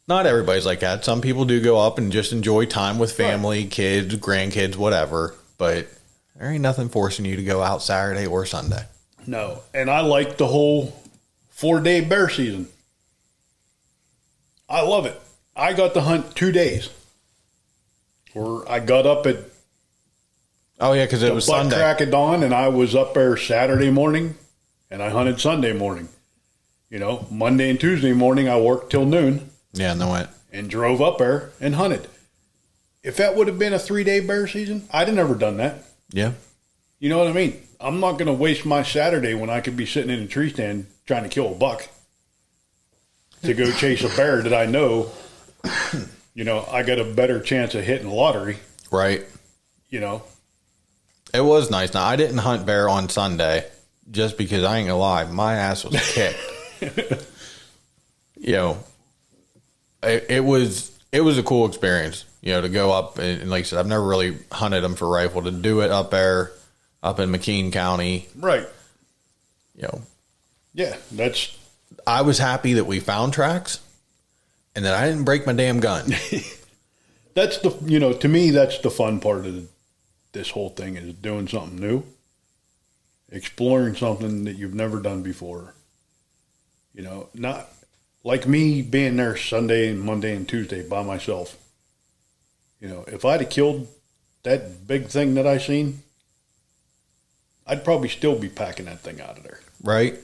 Not everybody's like that. Some people do go up and just enjoy time with family, kids, grandkids, whatever. But there ain't nothing forcing you to go out Saturday or Sunday. No. And I like the whole 4-day bear season. I love it. I got to hunt 2 days. Or I got up at Oh, yeah, because it was Sunday. Crack of dawn, and I was up there Saturday morning, and I hunted Sunday morning. You know, Monday and Tuesday morning, I worked till noon. Yeah, and then went. And drove up there and hunted. If that would have been a 3-day bear season, I'd have never done that. Yeah. You know what I mean? I'm not going to waste my Saturday when I could be sitting in a tree stand trying to kill a buck to go chase a bear that I know, you know, I got a better chance of hitting the lottery. Right. You know? It was nice. Now, I didn't hunt bear on Sunday just because I ain't going to lie. My ass was kicked. You know, it was a cool experience, you know, to go up and like I said, I've never really hunted them for rifle. To do it up there, up in McKean County, Right. you know, Yeah, that's I was happy that we found tracks and that I didn't break my damn gun. the, you know, to me, that's the fun part of this whole thing is doing something new, exploring something that you've never done before. You know, not like me being there Sunday and Monday and Tuesday by myself. You know, if I'd have killed that big thing that I seen, I'd probably still be packing that thing out of there. Right?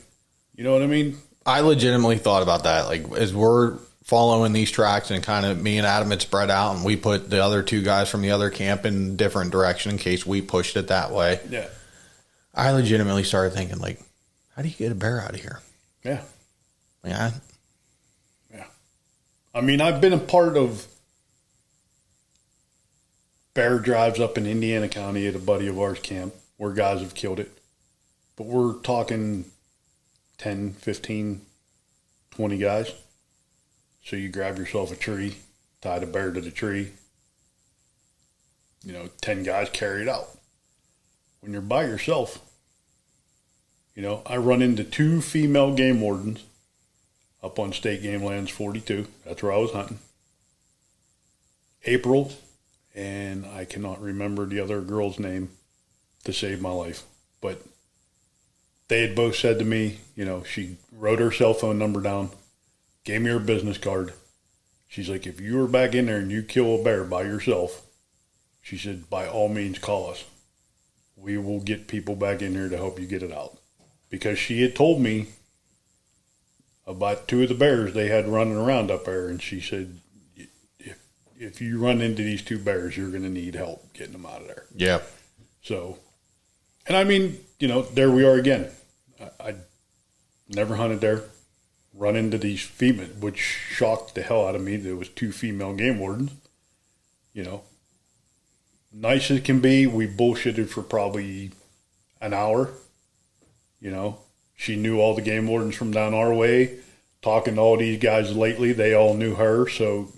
You know what I mean? I legitimately thought about that. Like, as we're following these tracks and kind of me and Adam had spread out and we put the other two guys from the other camp in different direction in case we pushed it that way. Yeah. I legitimately started thinking, like, how do you get a bear out of here? Yeah. Yeah. Yeah. I mean, I've been a part of bear drives up in Indiana County at a buddy of ours camp where guys have killed it. But we're talking 10, 15, 20 guys. So you grab yourself a tree, tie the bear to the tree. You know, 10 guys carry it out. When you're by yourself, you know, I run into 2 female game wardens up on State Game Lands 42. That's where I was hunting. April, and I cannot remember the other girl's name to save my life. But they had both said to me, you know, she wrote her cell phone number down, gave me her business card. She's like, if you were back in there and you kill a bear by yourself, she said, by all means, call us. We will get people back in there to help you get it out. Because she had told me about 2 of the bears they had running around up there, and she said, if you run into these 2 bears, you're going to need help getting them out of there. Yeah. So And I mean, there we are again. I never hunted there. Run into these female, which shocked the hell out of me. There was 2 female game wardens. Nice as can be. We bullshitted for probably an hour. She knew all the game wardens from down our way. Talking to all these guys lately, they all knew her. So,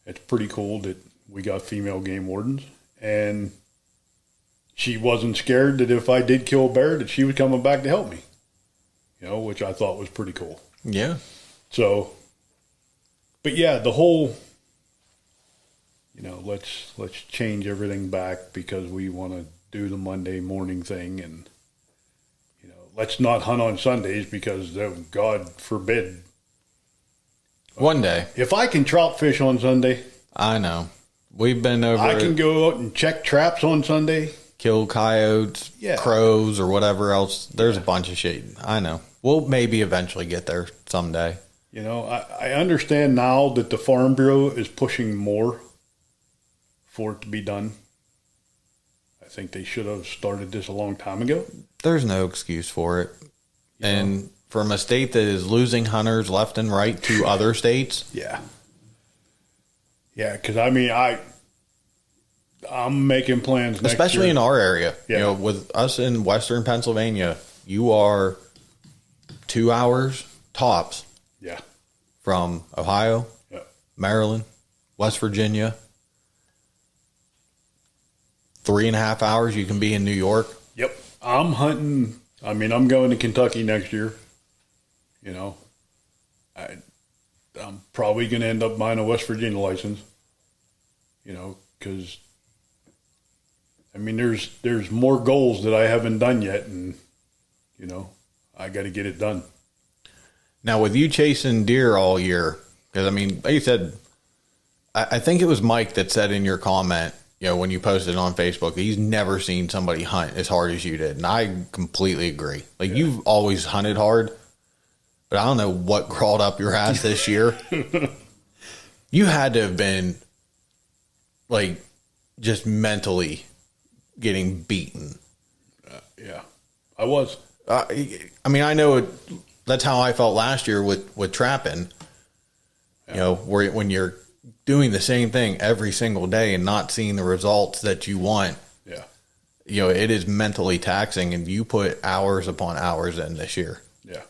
it's pretty cool that we got female game wardens. And she wasn't scared that if I did kill a bear, that she was coming back to help me. Which I thought was pretty cool. Yeah. So, but yeah, the whole, let's change everything back because we want to do the Monday morning thing, and let's not hunt on Sundays because God forbid. One day, if I can trout fish on Sunday, I know we've been over. I can go out and check traps on Sunday. Kill coyotes, crows, or whatever else. There's a bunch of shit. I know. We'll maybe eventually get there someday. I understand now that the Farm Bureau is pushing more for it to be done. I think they should have started this a long time ago. There's no excuse for it. And from a state that is losing hunters left and right to other states. Yeah. Yeah, because I mean, I'm making plans next especially year. In our area. Yeah. With us in Western Pennsylvania, you are 2 hours tops. Yeah. From Ohio, Maryland, West Virginia. 3.5 hours you can be in New York. Yep. I'm hunting. I mean, I'm going to Kentucky next year. I'm probably going to end up buying a West Virginia license. Because I mean, there's more goals that I haven't done yet, and I got to get it done. Now, with you chasing deer all year, because I mean, like you said, I think it was Mike that said in your comment, when you posted on Facebook, he's never seen somebody hunt as hard as you did, and I completely agree. You've always hunted hard, but I don't know what crawled up your ass this year. You had to have been just mentally getting beaten. Yeah, I was. I mean, I know that's how I felt last year with trapping. Yeah. When you're doing the same thing every single day and not seeing the results that you want. Yeah. It is mentally taxing, and you put hours upon hours in this year. Yeah.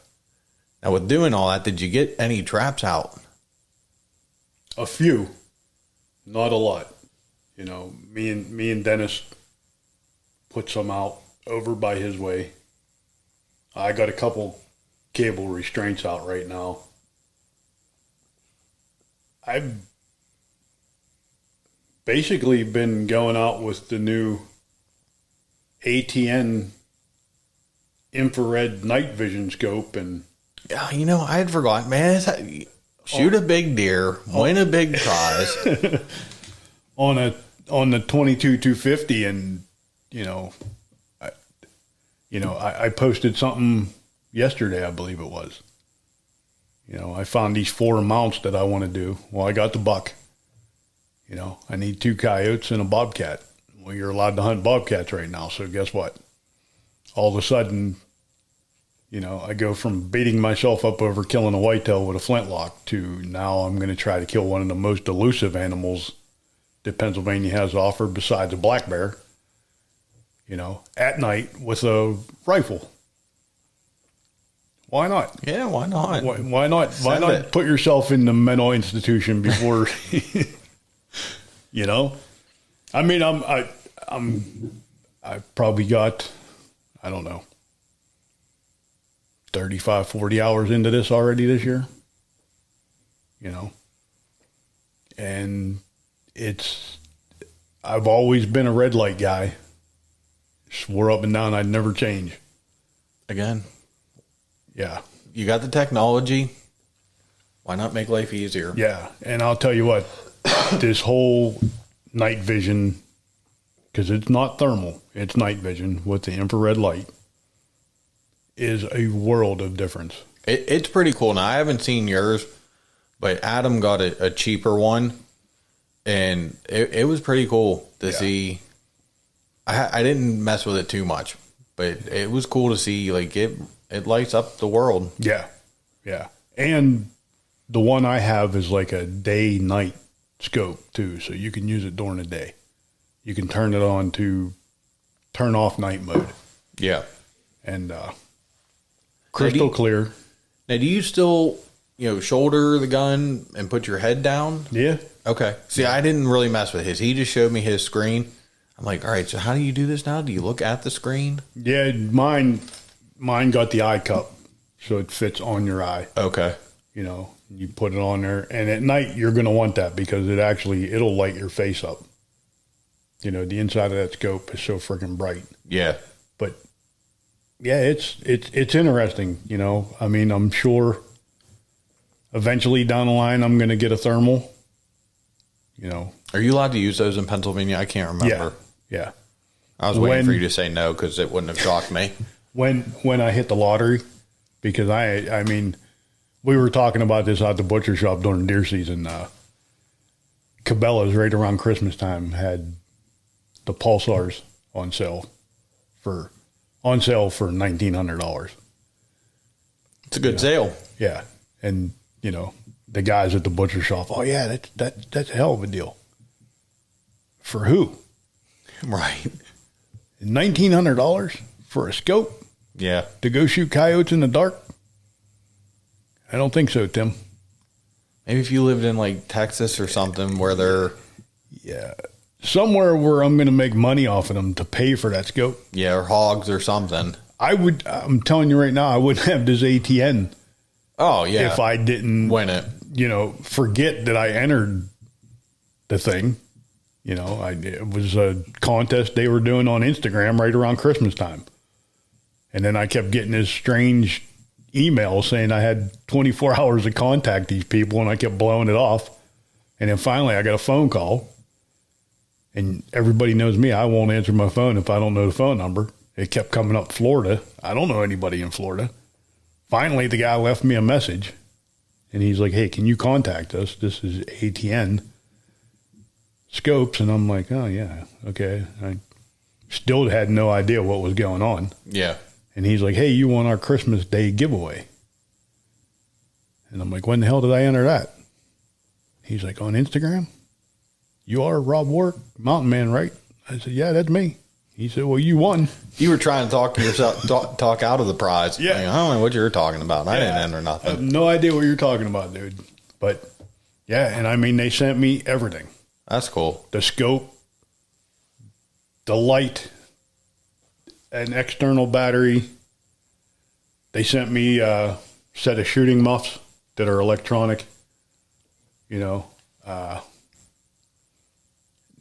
Now, with doing all that, did you get any traps out? A few, not a lot. Me and Dennis put some out over by his way. I got a couple cable restraints out right now. I've basically been going out with the new ATN infrared night vision scope, and yeah, I had forgotten, man. Shoot a big deer, win a big prize on the 22-250, and I posted something yesterday, I believe it was. I found these 4 mounts that I want to do. Well, I got the buck. I need 2 coyotes and a bobcat. Well, you're allowed to hunt bobcats right now, so guess what? All of a sudden, I go from beating myself up over killing a whitetail with a flintlock to now I'm going to try to kill one of the most elusive animals that Pennsylvania has to offer besides a black bear, at night with a rifle. Why not? Yeah, why not? Why not? Why not put yourself in the mental institution before, I mean, I probably got, I don't know, 35, 40 hours into this already this year, and I've always been a red light guy. Swore up and down I'd never change. Again. Yeah. You got the technology. Why not make life easier? Yeah. And I'll tell you what, this whole night vision, because it's not thermal, it's night vision with the infrared light, is a world of difference. It's pretty cool. Now, I haven't seen yours, but Adam got a cheaper one, and it was pretty cool to see I didn't mess with it too much, but it was cool to see. Like it lights up the world. Yeah. Yeah. And the one I have is like a day night scope too. So you can use it during the day. You can turn it on to turn off night mode. Yeah. And crystal clear. Now, do you still, shoulder the gun and put your head down? Yeah. Okay. See, I didn't really mess with his. He just showed me his screen. I'm like, all right, so how do you do this now? Do you look at the screen? Yeah, mine got the eye cup, so it fits on your eye. Okay. You put it on there, and at night you're going to want that because it'll light your face up. The inside of that scope is so freaking bright. Yeah. But yeah, it's interesting. I mean, I'm sure eventually down the line I'm going to get a thermal. Are you allowed to use those in Pennsylvania? I can't remember. Yeah. I was waiting for you to say no because it wouldn't have shocked me. When I hit the lottery, because I mean, we were talking about this at the butcher shop during deer season. Cabela's right around Christmas time had the Pulsars on sale for $1,900. It's a good sale. Yeah, and the guys at the butcher shop. Oh yeah, that's a hell of a deal. For who? Right. $1,900 for a scope? Yeah. To go shoot coyotes in the dark? I don't think so, Tim. Maybe if you lived in like Texas or something where they're... Yeah. Somewhere where I'm going to make money off of them to pay for that scope. Yeah, or hogs or something. I'm telling you right now, I wouldn't have this ATN. Oh, yeah. If I didn't win it. Forget that I entered the thing. It was a contest they were doing on Instagram right around Christmas time. And then I kept getting this strange email saying I had 24 hours to contact these people, and I kept blowing it off. And then finally I got a phone call, and everybody knows me. I won't answer my phone if I don't know the phone number. It kept coming up Florida. I don't know anybody in Florida. Finally, the guy left me a message, and he's like, hey, can you contact us? This is ATN Scopes. And I'm like, oh, yeah, okay. I still had no idea what was going on. Yeah. And he's like, hey, you won our Christmas Day giveaway. And I'm like, when the hell did I enter that? He's like, on Instagram? You are Rob Warwick, Mountain Man, right? I said, yeah, that's me. He said, well, you won. You were trying to talk yourself, talk out of the prize. Yeah. Like, I don't know what you were talking about. I didn't enter nothing. I have no idea what you're talking about, dude. But, yeah, and I mean, they sent me everything. That's cool. The scope, the light, an external battery. They sent me a set of shooting muffs that are electronic,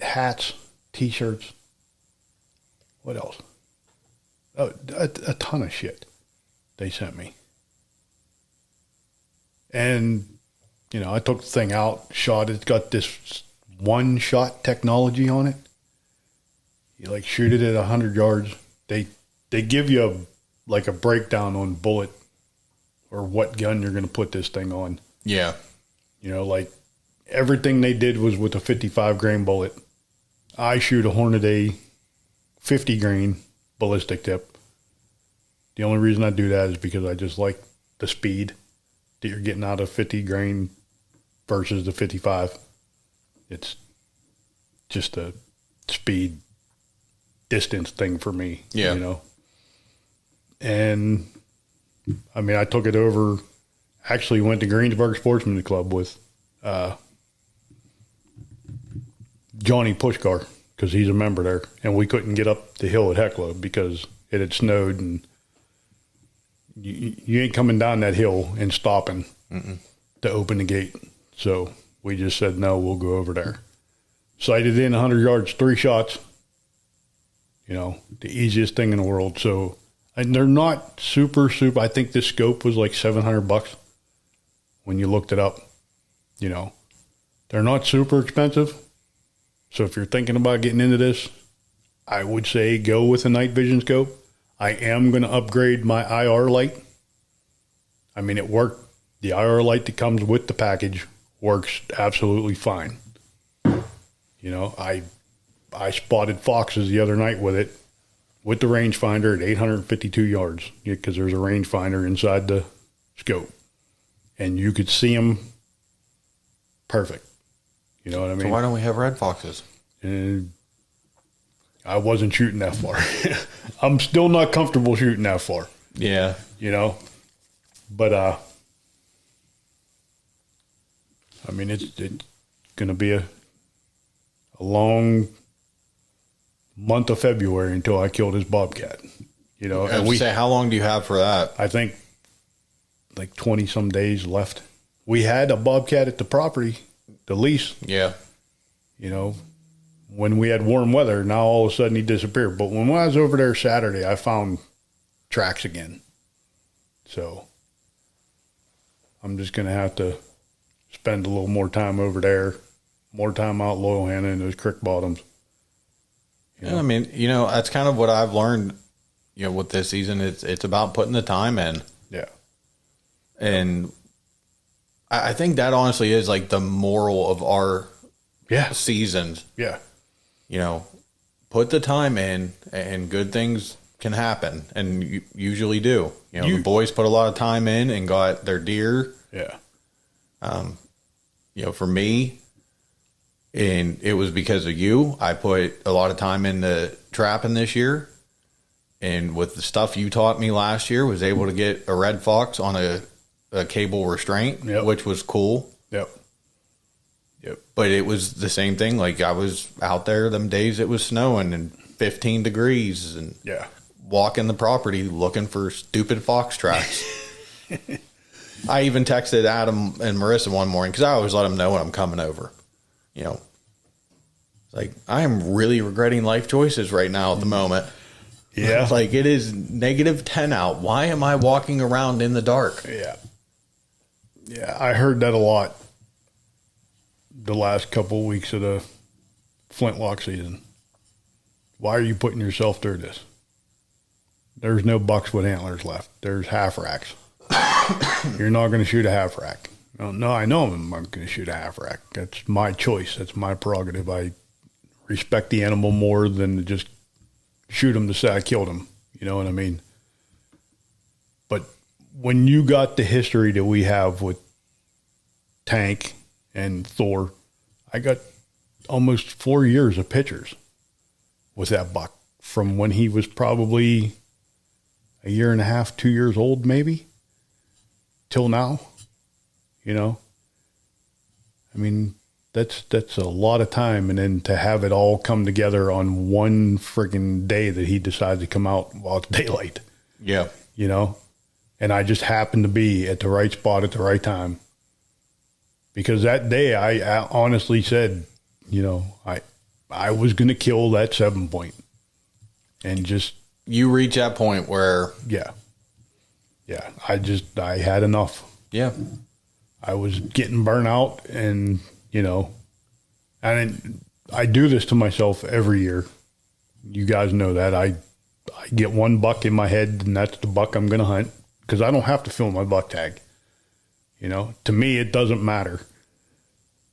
hats, T-shirts. What else? Oh, a ton of shit they sent me. And, I took the thing out, shot it. It's got this one-shot technology on it. You, shoot it at 100 yards. They give you a breakdown on bullet or what gun you're going to put this thing on. Yeah. Everything they did was with a 55 grain bullet. I shoot a Hornady 50 grain ballistic tip. The only reason I do that is because I just like the speed that you're getting out of 50 grain versus the 55. It's just a speed distance thing for me. Yeah. And I mean, I took it over, actually went to Greensburg Sportsman Club with Johnny Pushkar, because he's a member there, and we couldn't get up the hill at Hecla because it had snowed, and you ain't coming down that hill and stopping to open the gate. So we just said, no, we'll go over there. Sighted in 100 yards, 3 shots. The easiest thing in the world. So, and they're not super. I think this scope was like $700 when you looked it up. They're not super expensive. So if you're thinking about getting into this, I would say go with a night vision scope. I am going to upgrade my IR light. I mean, it worked. The IR light that comes with the package works absolutely fine. I spotted foxes the other night with it, with the rangefinder at 852 yards, because there's a rangefinder inside the scope, and you could see them perfect. You know what I mean? So why don't we have red foxes? And I wasn't shooting that far. I'm still not comfortable shooting that far. Yeah. You know, but I mean, it's going to be a long month of February until I kill this bobcat. You know, And we say, how long do you have for that? I think like 20 some days left. We had a bobcat at the property, the lease. Yeah. You know, when we had warm weather, now all of a sudden he disappeared. But when I was over there Saturday, I found tracks again. So I'm just going to have to spend a little more time over there, more time out Loyalhanna in those creek bottoms. Yeah, I mean, you know, that's kind of what I've learned, you know, with this season. It's about putting the time in. Yeah. And I think that honestly is like the moral of our seasons. Yeah. You know, put the time in and good things can happen, and you usually do. You know, the boys put a lot of time in and got their deer. Yeah. You know, for me, and it was because of you, I put a lot of time into trapping this year. And with the stuff you taught me last year, was able to get a red fox on a cable restraint, which was cool. Yep. But it was the same thing. Like, I was out there them days it was snowing and 15 degrees and walking the property looking for stupid fox tracks. I even texted Adam and Marissa one morning because I always let them know when I'm coming over. You know, like, I am really regretting life choices right now at the moment. Yeah. Like, it is -10 out. Why am I walking around in the dark? Yeah. Yeah. I heard that a lot the last couple of weeks of the flintlock season. Why are you putting yourself through this? There's no bucks with antlers left. There's half racks. You're not going to shoot a half rack. No, I know I'm not going to shoot a half rack. That's my choice. That's my prerogative. I respect the animal more than to just shoot him to say I killed him. You know what I mean? But when you got the history that we have with Tank and Thor, I got almost 4 years of pictures with that buck from when he was probably a year and a half, 2 years old, maybe, till now. You know, I mean, that's a lot of time. And then to have it all come together on one friggin' day that he decided to come out while it's daylight. Yeah. You know, and I just happened to be at the right spot at the right time. Because that day I honestly said, you know, I was going to kill that 7-point and just. You reach that point where. Yeah. I had enough. Yeah. I was getting burnt out, and, you know, and I do this to myself every year. You guys know that. I get one buck in my head, and that's the buck I'm going to hunt, because I don't have to fill my buck tag. You know, to me, it doesn't matter,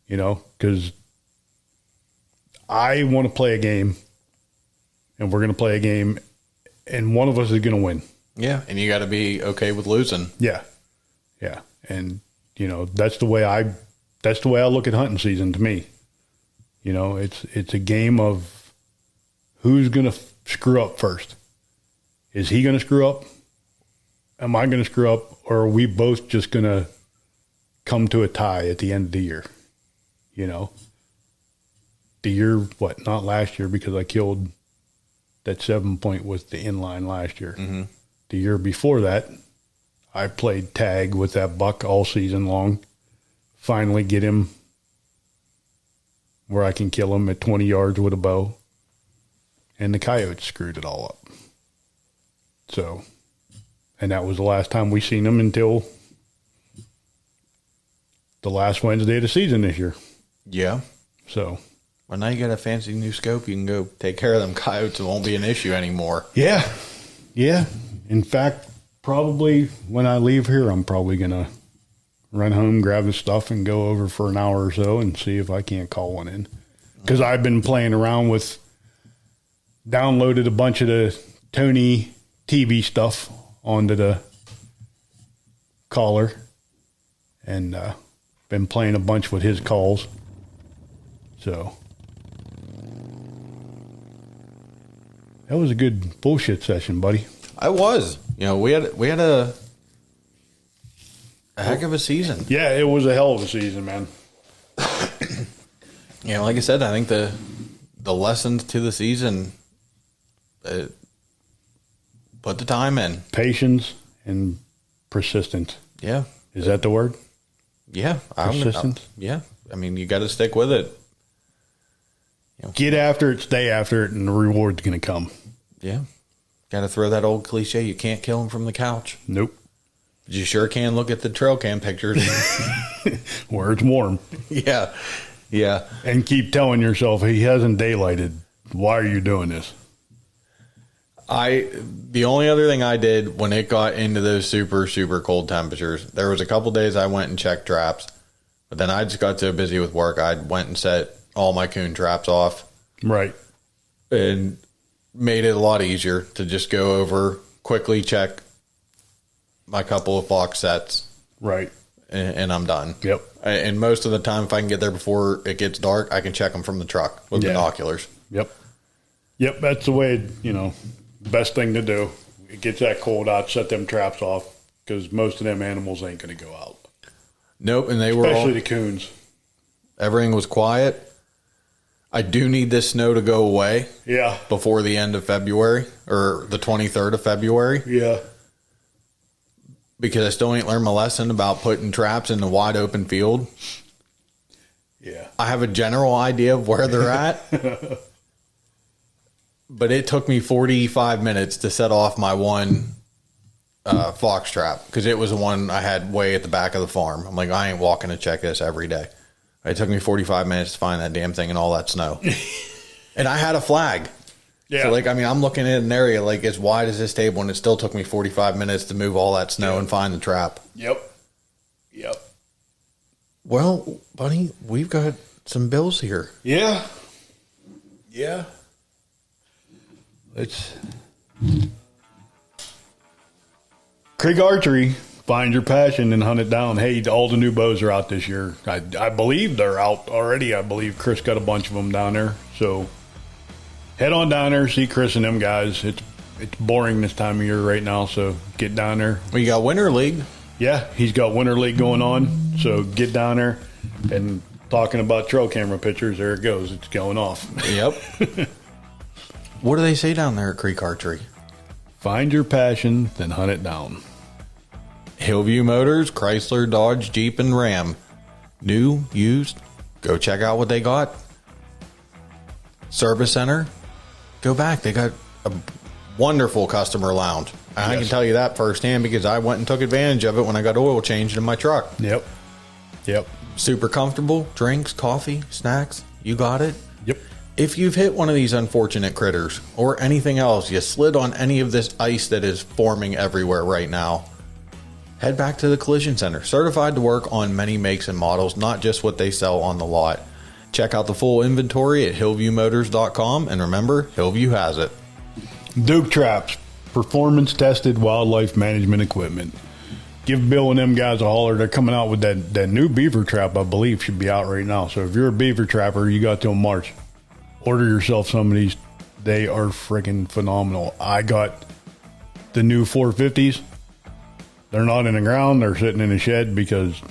you know, because I want to play a game, and we're going to play a game, and one of us is going to win. Yeah, and you got to be okay with losing. Yeah. And, you know, that's the way I look at hunting season to me. You know, it's a game of who's going to screw up first. Is he going to screw up? Am I going to screw up? Or are we both just going to come to a tie at the end of the year? You know, the year, not last year, because I killed that 7-point with the inline last year. Mm-hmm. The year before that, I played tag with that buck all season long. Finally get him where I can kill him at 20 yards with a bow. And the coyotes screwed it all up. So, and that was the last time we seen him until the last Wednesday of the season this year. Yeah. So. Well, now you got a fancy new scope. You can go take care of them coyotes. It won't be an issue anymore. Yeah. In fact, probably when I leave here, I'm probably going to run home, grab the stuff, and go over for an hour or so and see if I can't call one in. Because I've been playing around with downloaded a bunch of the Tony TV stuff onto the collar, and been playing a bunch with his calls. So that was a good bullshit session, buddy. I was. We had a heck of a season. Yeah, it was a hell of a season, man. Like I said, I think the lessons to the season, put the time in. Patience and persistence. Yeah. Is that the word? Yeah. Persistence? Yeah. I mean, you got to stick with it. Get after it, stay after it, and the reward's going to come. Yeah. Got to throw that old cliche, you can't kill him from the couch. Nope. But you sure can look at the trail cam pictures. Where it's warm. Yeah. Yeah. And keep telling yourself, he hasn't daylighted. Why are you doing this? The only other thing I did when it got into those super, super cold temperatures, there was a couple days I went and checked traps, but then I just got so busy with work, I went and set all my coon traps off. Right. And made it a lot easier to just go over, quickly check my couple of fox sets. Right. And I'm done. Yep. And most of the time, if I can get there before it gets dark, I can check them from the truck with binoculars. Yep. Yep. That's the way, best thing to do. It gets that cold out, set them traps off, because most of them animals ain't going to go out. Nope. And especially the coons. Everything was quiet. I do need this snow to go away. Yeah. Before the end of February or the 23rd of February. Yeah. Because I still ain't learned my lesson about putting traps in the wide open field. Yeah. I have a general idea of where they're at. But it took me 45 minutes to set off my one fox trap, because it was the one I had way at the back of the farm. I'm like, I ain't walking to check this every day. It took me 45 minutes to find that damn thing in all that snow. And I had a flag. Yeah. So, I'm looking at an area as wide as this table, and it still took me 45 minutes to move all that snow and find the trap. Yep. Yep. Well, buddy, we've got some bills here. Yeah. Yeah. It's Creek Archery. Find your passion and hunt it down. Hey, all the new bows are out this year. I believe they're out already. I believe Chris got a bunch of them down there. So head on down there, see Chris and them guys. It's boring this time of year right now, so get down there. We got Winter League. Yeah, he's got Winter League going on. So get down there. And talking about trail camera pictures, there it goes. It's going off. Yep. What do they say down there at Creek Archery? Find your passion, then hunt it down. Hillview Motors, Chrysler, Dodge, Jeep, and Ram. New, used, go check out what they got. Service center, go back. They got a wonderful customer lounge. I can tell you that firsthand because I went and took advantage of it when I got oil changed in my truck. Yep. Yep. Super comfortable. Drinks, coffee, snacks. You got it. Yep. If you've hit one of these unfortunate critters or anything else, you slid on any of this ice that is forming everywhere right now, head back to the Collision Center. Certified to work on many makes and models, not just what they sell on the lot. Check out the full inventory at hillviewmotors.com, and remember, Hillview has it. Duke Traps, performance tested wildlife management equipment. Give Bill and them guys a holler. They're coming out with that new beaver trap, I believe, should be out right now. So if you're a beaver trapper, you got till March. Order yourself some of these. They are freaking phenomenal. I got the new 450s. They're not in the ground. They're sitting in a shed because,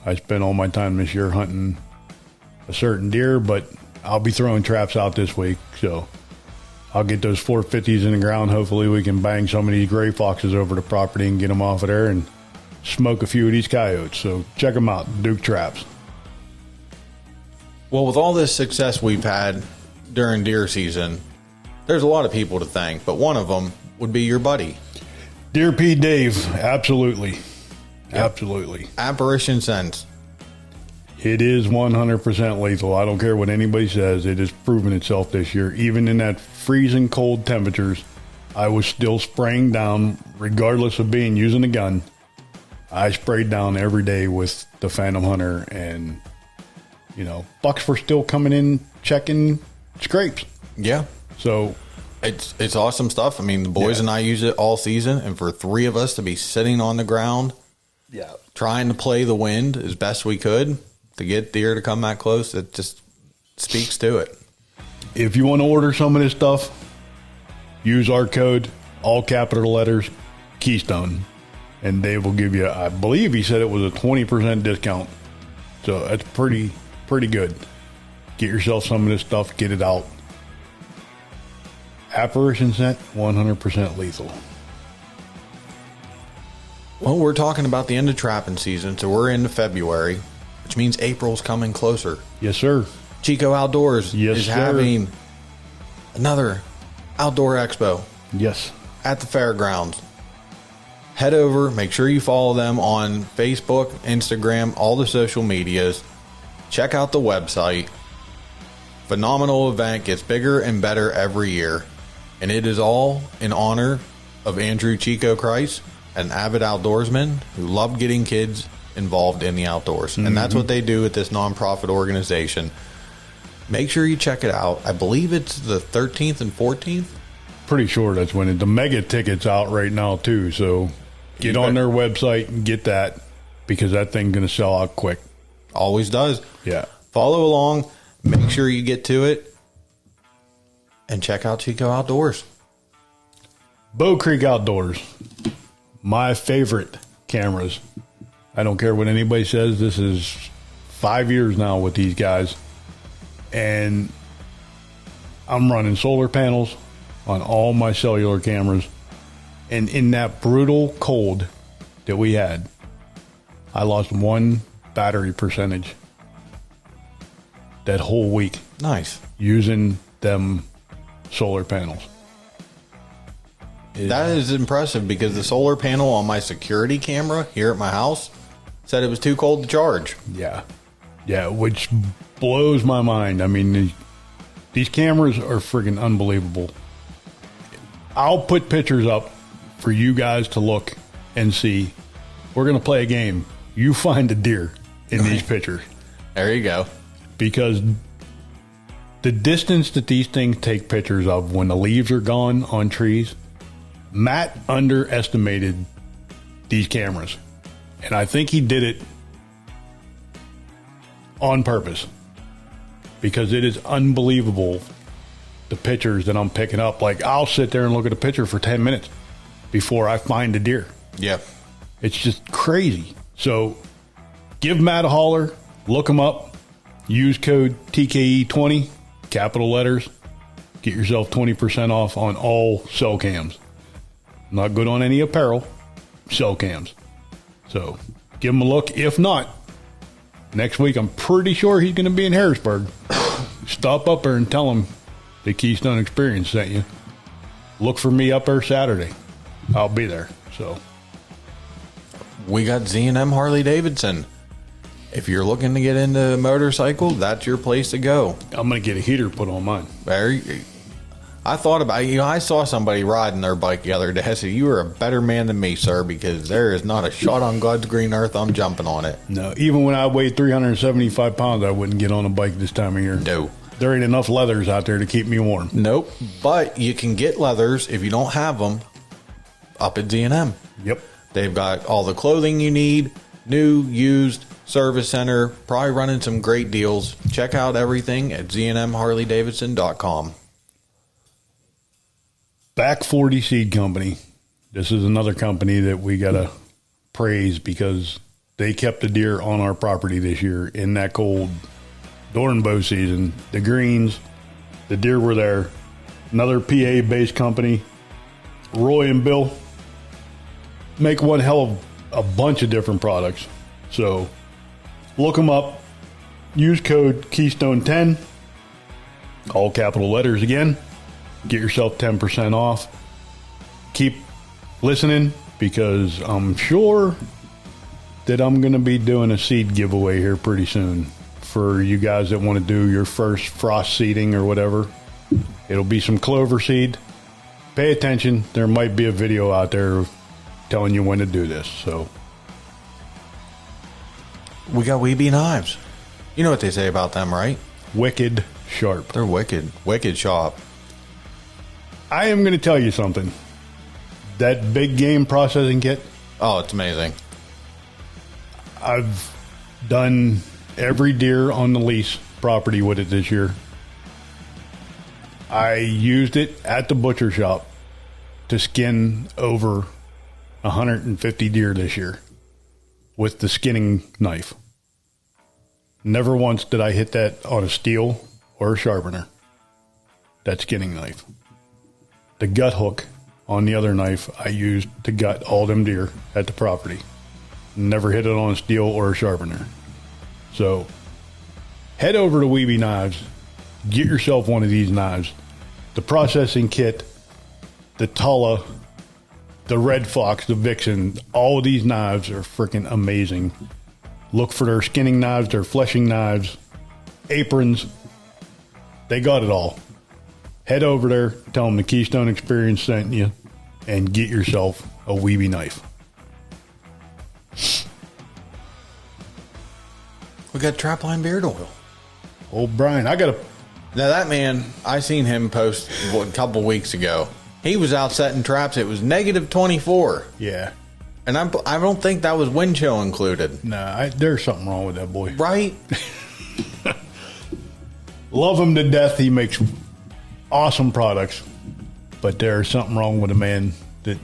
I spent all my time this year hunting a certain deer, but I'll be throwing traps out this week. So I'll get those 450s in the ground. Hopefully we can bang some of these gray foxes over the property and get them off of there and smoke a few of these coyotes. So check them out, Duke Traps. Well, with all this success we've had during deer season, there's a lot of people to thank, but one of them would be your buddy. Deer P. Dave, absolutely. Yep. Absolutely. Apparition Sense. It is 100% lethal. I don't care what anybody says. It has proven itself this year. Even in that freezing cold temperatures, I was still spraying down, regardless of using a gun. I sprayed down every day with the Phantom Hunter, and bucks were still coming in checking scrapes. Yeah. So It's awesome stuff. I mean, the boys and I use it all season, and for 3 of us to be sitting on the ground, trying to play the wind as best we could to get deer to come that close, it just speaks to it. if you want to order some of this stuff, use our code, all capital letters, Keystone, and they will give you, I believe he said it was a 20% discount. So that's pretty good. Get yourself some of this stuff, get it out. Apparition scent, 100% lethal. Well, we're talking about the end of trapping season, so we're into February, which means April's coming closer. Yes, sir. Chico Outdoors is sir. having another outdoor expo Yes. at the fairgrounds. Head over, make sure you follow them on Facebook, Instagram, all the social medias. Check out the website. Phenomenal event, gets bigger and better every year. And it is all in honor of Andrew Chico Christ, an avid outdoorsman who loved getting kids involved in the outdoors. And that's what they do at this nonprofit organization. Make sure you check it out. I believe it's the 13th and 14th. Pretty sure that's when the mega ticket's out right now, too. So get on their website and get that, because that thing's going to sell out quick. Always does. Yeah. Follow along. Make sure you get to it. And check out Chico Outdoors. Bow Creek Outdoors. My favorite cameras. I don't care what anybody says. This is 5 years now with these guys. And I'm running solar panels on all my cellular cameras. And in that brutal cold that we had, I lost 1 battery percentage that whole week Nice. using them solar panels. That is impressive, because the solar panel on my security camera here at my house said it was too cold to charge. Yeah. Yeah, which blows my mind. I mean, these cameras are freaking unbelievable. I'll put pictures up for you guys to look and see. We're going to play a game. You find a deer in these pictures, There you go. because the distance that these things take pictures of when the leaves are gone on trees, Matt underestimated these cameras. And I think he did it on purpose, because it is unbelievable, the pictures that I'm picking up. Like, I'll sit there and look at a picture for 10 minutes before I find a deer. Yep. It's just crazy. So give Matt a holler, look him up, use code TKE20, capital letters, get yourself 20% off on all cell cams. Not good on any apparel, cell cams. So give him a look. If not, next week I'm pretty sure he's going to be in Harrisburg. Stop up there and tell him the Keystone Experience sent you. Look for me up there Saturday. I'll be there. So We got Z&M Harley Davidson. If you're looking to get into a motorcycle, that's your place to go. I'm going to get a heater put on mine. I thought about it. I saw somebody riding their bike the other day. I said, you are a better man than me, sir, because there is not a shot on God's green earth I'm jumping on it. No, even when I weighed 375 pounds, I wouldn't get on a bike this time of year. No. There ain't enough leathers out there to keep me warm. Nope. But you can get leathers, if you don't have them, up at Z&M. Yep. They've got all the clothing you need, new, used, service center, probably running some great deals. Check out everything at znmharleydavidson.com. Back 40 Seed Company. This is another company that we got to praise, because they kept the deer on our property this year in that cold during bow season. The greens, the deer were there. Another PA-based company, Roy and Bill, make one hell of a bunch of different products. So look them up. Use code Keystone10, all capital letters again. Get yourself 10% off. Keep listening, because I'm sure that I'm going to be doing a seed giveaway here pretty soon for you guys that want to do your first frost seeding or whatever. It'll be some clover seed. Pay attention. There might be a video out there telling you when to do this. So We got Weeby knives. You know what they say about them, right? wicked sharp. They're wicked. Wicked sharp. I am going to tell you something. That big game processing kit, Oh, it's amazing. I've done every deer on the lease property with it this year. I used it at the butcher shop to skin over 150 deer this year with the skinning knife. Never once did I hit that on a steel or a sharpener, that skinning knife. The gut hook on the other knife I used to gut all them deer at the property. Never hit it on a steel or a sharpener. So head over to Weeby Knives, get yourself one of these knives. The processing kit, the Tala, the Red Fox, the Vixen, all of these knives are freaking amazing. Look for their skinning knives, their fleshing knives, aprons. They got it all. Head over there, tell them the Keystone Experience sent you, and get yourself a Weeby knife. We got Trapline beard oil. Old Brian, I got a... Now that man, I seen him post a couple weeks ago. He was out setting traps. It was negative 24. Yeah. And I don't think that was wind chill included. Nah, there's something wrong with that boy. Right? Love him to death. He makes awesome products. But there's something wrong with a man that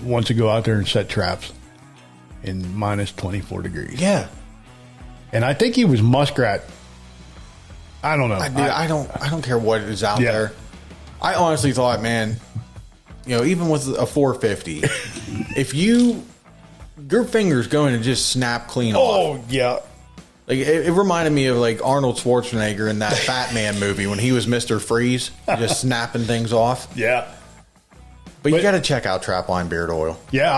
wants to go out there and set traps in minus 24 degrees. Yeah. And I think he was muskrat. I don't know. I don't care what is out Yeah. there. I honestly thought, man, even with a 450, if your fingers going to just snap clean off. Oh, yeah. Like it reminded me of like Arnold Schwarzenegger in that Fat Man movie when he was Mr. Freeze, just snapping things off. Yeah. But you got to check out Trapline beard oil. Yeah,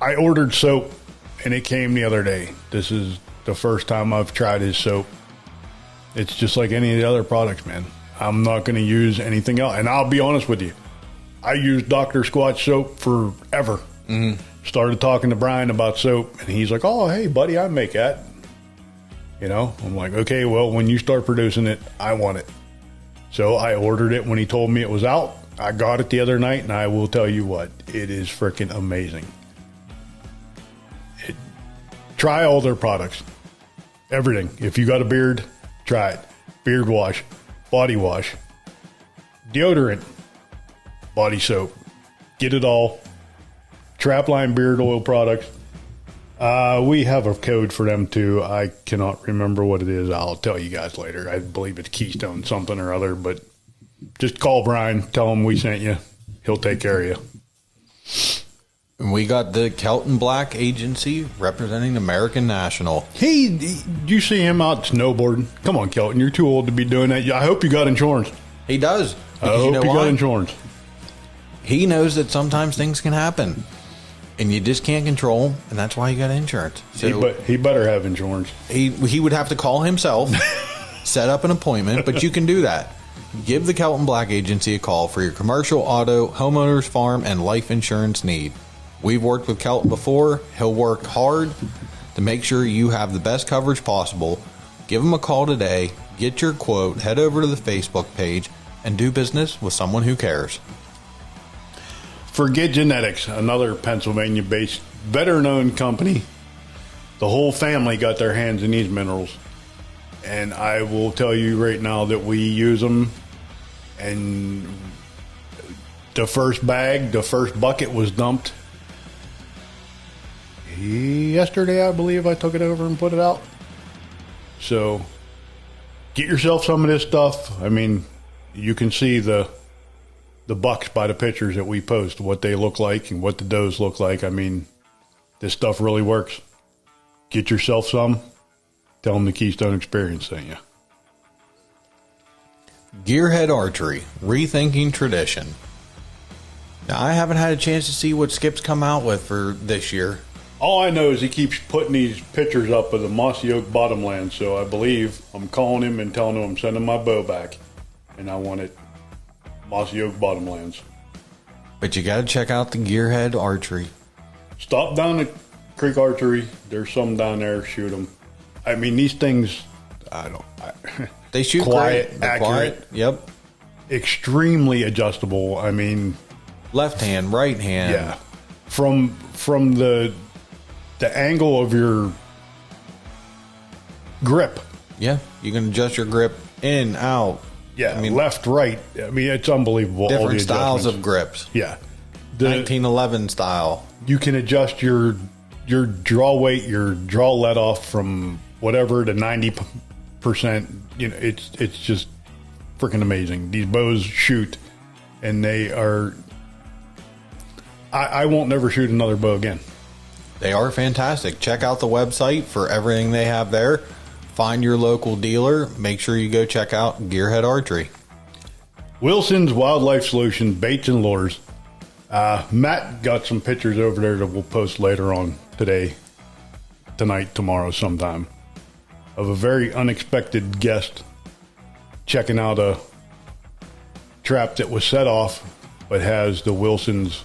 I ordered soap and it came the other day. This is the first time I've tried his soap. It's just like any of the other products, man. I'm not going to use anything else. And I'll be honest with you. I used Dr. Squatch soap forever. Mm-hmm. Started talking to Brian about soap, and he's like, oh, hey, buddy, I make that. I'm like, okay, well, when you start producing it, I want it. So I ordered it when he told me it was out. I got it the other night, and I will tell you what, it is freaking amazing. Try all their products. Everything. If you got a beard, try it. Beard wash, body wash, deodorant, body soap. Get it all. Trapline beard oil products. We have a code for them too. I cannot remember what it is. I'll tell you guys later. I believe it's Keystone something or other, but just call Brian. Tell him we sent you. He'll take care of you. And we got the Kelton Black Agency representing American National. Hey, you see him out snowboarding? Come on, Kelton. You're too old to be doing that. I hope you got insurance. He does. I hope you got insurance. He knows that sometimes things can happen. And you just can't control them, and that's why you got insurance. So he better have insurance. He would have to call himself, set up an appointment, but you can do that. Give the Kelton Black Agency a call for your commercial, auto, homeowners, farm, and life insurance need. We've worked with Kelton before. He'll work hard to make sure you have the best coverage possible. Give him a call today, get your quote, head over to the Facebook page, and do business with someone who cares. Forget Genetics, another Pennsylvania-based, better-known company. The whole family got their hands in these minerals. And I will tell you right now that we use them. And the first bucket was dumped yesterday, I believe. I took it over and put it out. So get yourself some of this stuff. I mean, you can see the bucks by the pictures that we post, what they look like and what the does look like. I mean, this stuff really works. Get yourself some. Tell them the Keystone Experience sent you. Gearhead Archery, rethinking tradition. Now, I haven't had a chance to see what Skip's come out with for this year. All I know is he keeps putting these pictures up of the Mossy Oak Bottomlands, so I believe I'm calling him and telling him I'm sending my bow back, and I want it Mossy Oak Bottomlands. But you got to check out the Gearhead Archery. Stop down at Creek Archery. There's some down there. Shoot them. I mean, these things, They shoot quiet, great. They're accurate. quiet. Yep. extremely adjustable. I mean, Left hand, right hand. yeah, from the angle of your grip. Yeah, you can adjust your grip in, out. Yeah, I mean, left, right. I mean, it's unbelievable. All the different styles adjustments. of grips. Yeah, 1911 style. you can adjust your draw weight, your draw let off from whatever to 90%. You know, it's just freaking amazing. These bows shoot, and they are. I won't never shoot another bow again. They are fantastic. Check out the website for everything they have there. Find your local dealer. Make sure you go check out Gearhead Archery. Wilson's Wildlife Solutions Baits and Lures. Matt got some pictures over there that we'll post later on tonight, tomorrow sometime, of a very unexpected guest checking out a trap that was set off but has the Wilson's,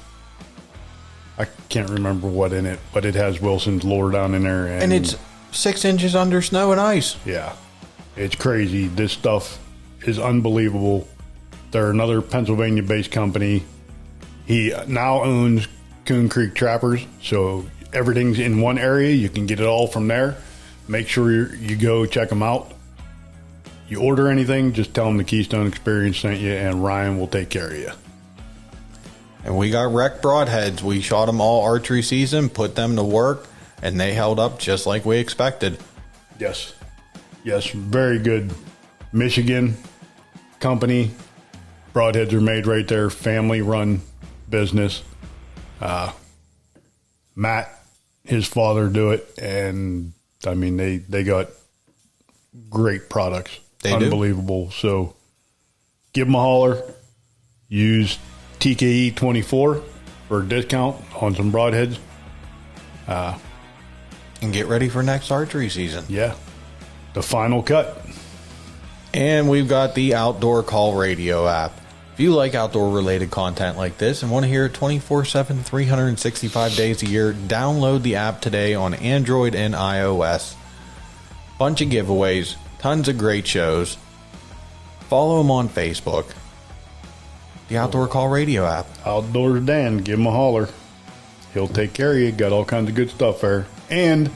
I can't remember what in it, but it has Wilson's lure down in there. And it's 6 inches under snow and ice. Yeah, it's crazy. This stuff is unbelievable. They're another Pennsylvania-based company. He now owns Coon Creek Trappers, so everything's in one area. You can get it all from there. Make sure you go check them out. You order anything, just tell them the Keystone Experience sent you, and Ryan will take care of you. And we got wrecked broadheads. We shot them all archery season, put them to work, and they held up just like we expected. Yes. Yes, very good. Michigan company. Broadheads are made right there. Family-run business. Matt, his father, do it, and I mean they got great products. They do. Unbelievable. So give them a holler. Use TKE24 for a discount on some broadheads. And get ready for next archery season. Yeah, the final cut. And we've got the Outdoor Call Radio app. If you like outdoor related content like this and want to hear it 24/7, 365 days a year, download the app today on Android and iOS. Bunch of giveaways, tons of great shows. Follow them on Facebook. The Outdoor Call Radio app. Outdoors Dan, give him a holler. He'll take care of you. Got all kinds of good stuff there. And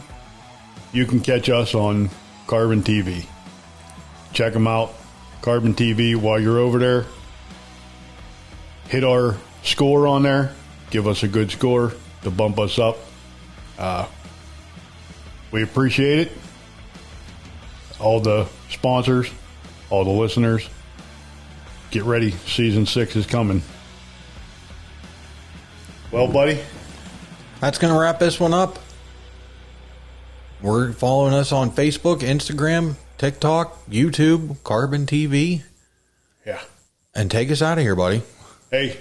you can catch us on Carbon TV. Check them out. Carbon TV while you're over there. Hit our score on there. Give us a good score to bump us up. We appreciate it. All the sponsors, all the listeners. Get ready. Season 6 is coming. Well, buddy. That's going to wrap this one up. We're following us on Facebook, Instagram, TikTok, YouTube, Carbon TV. Yeah. And take us out of here, buddy. Hey,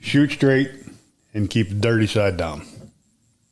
shoot straight and keep the dirty side down.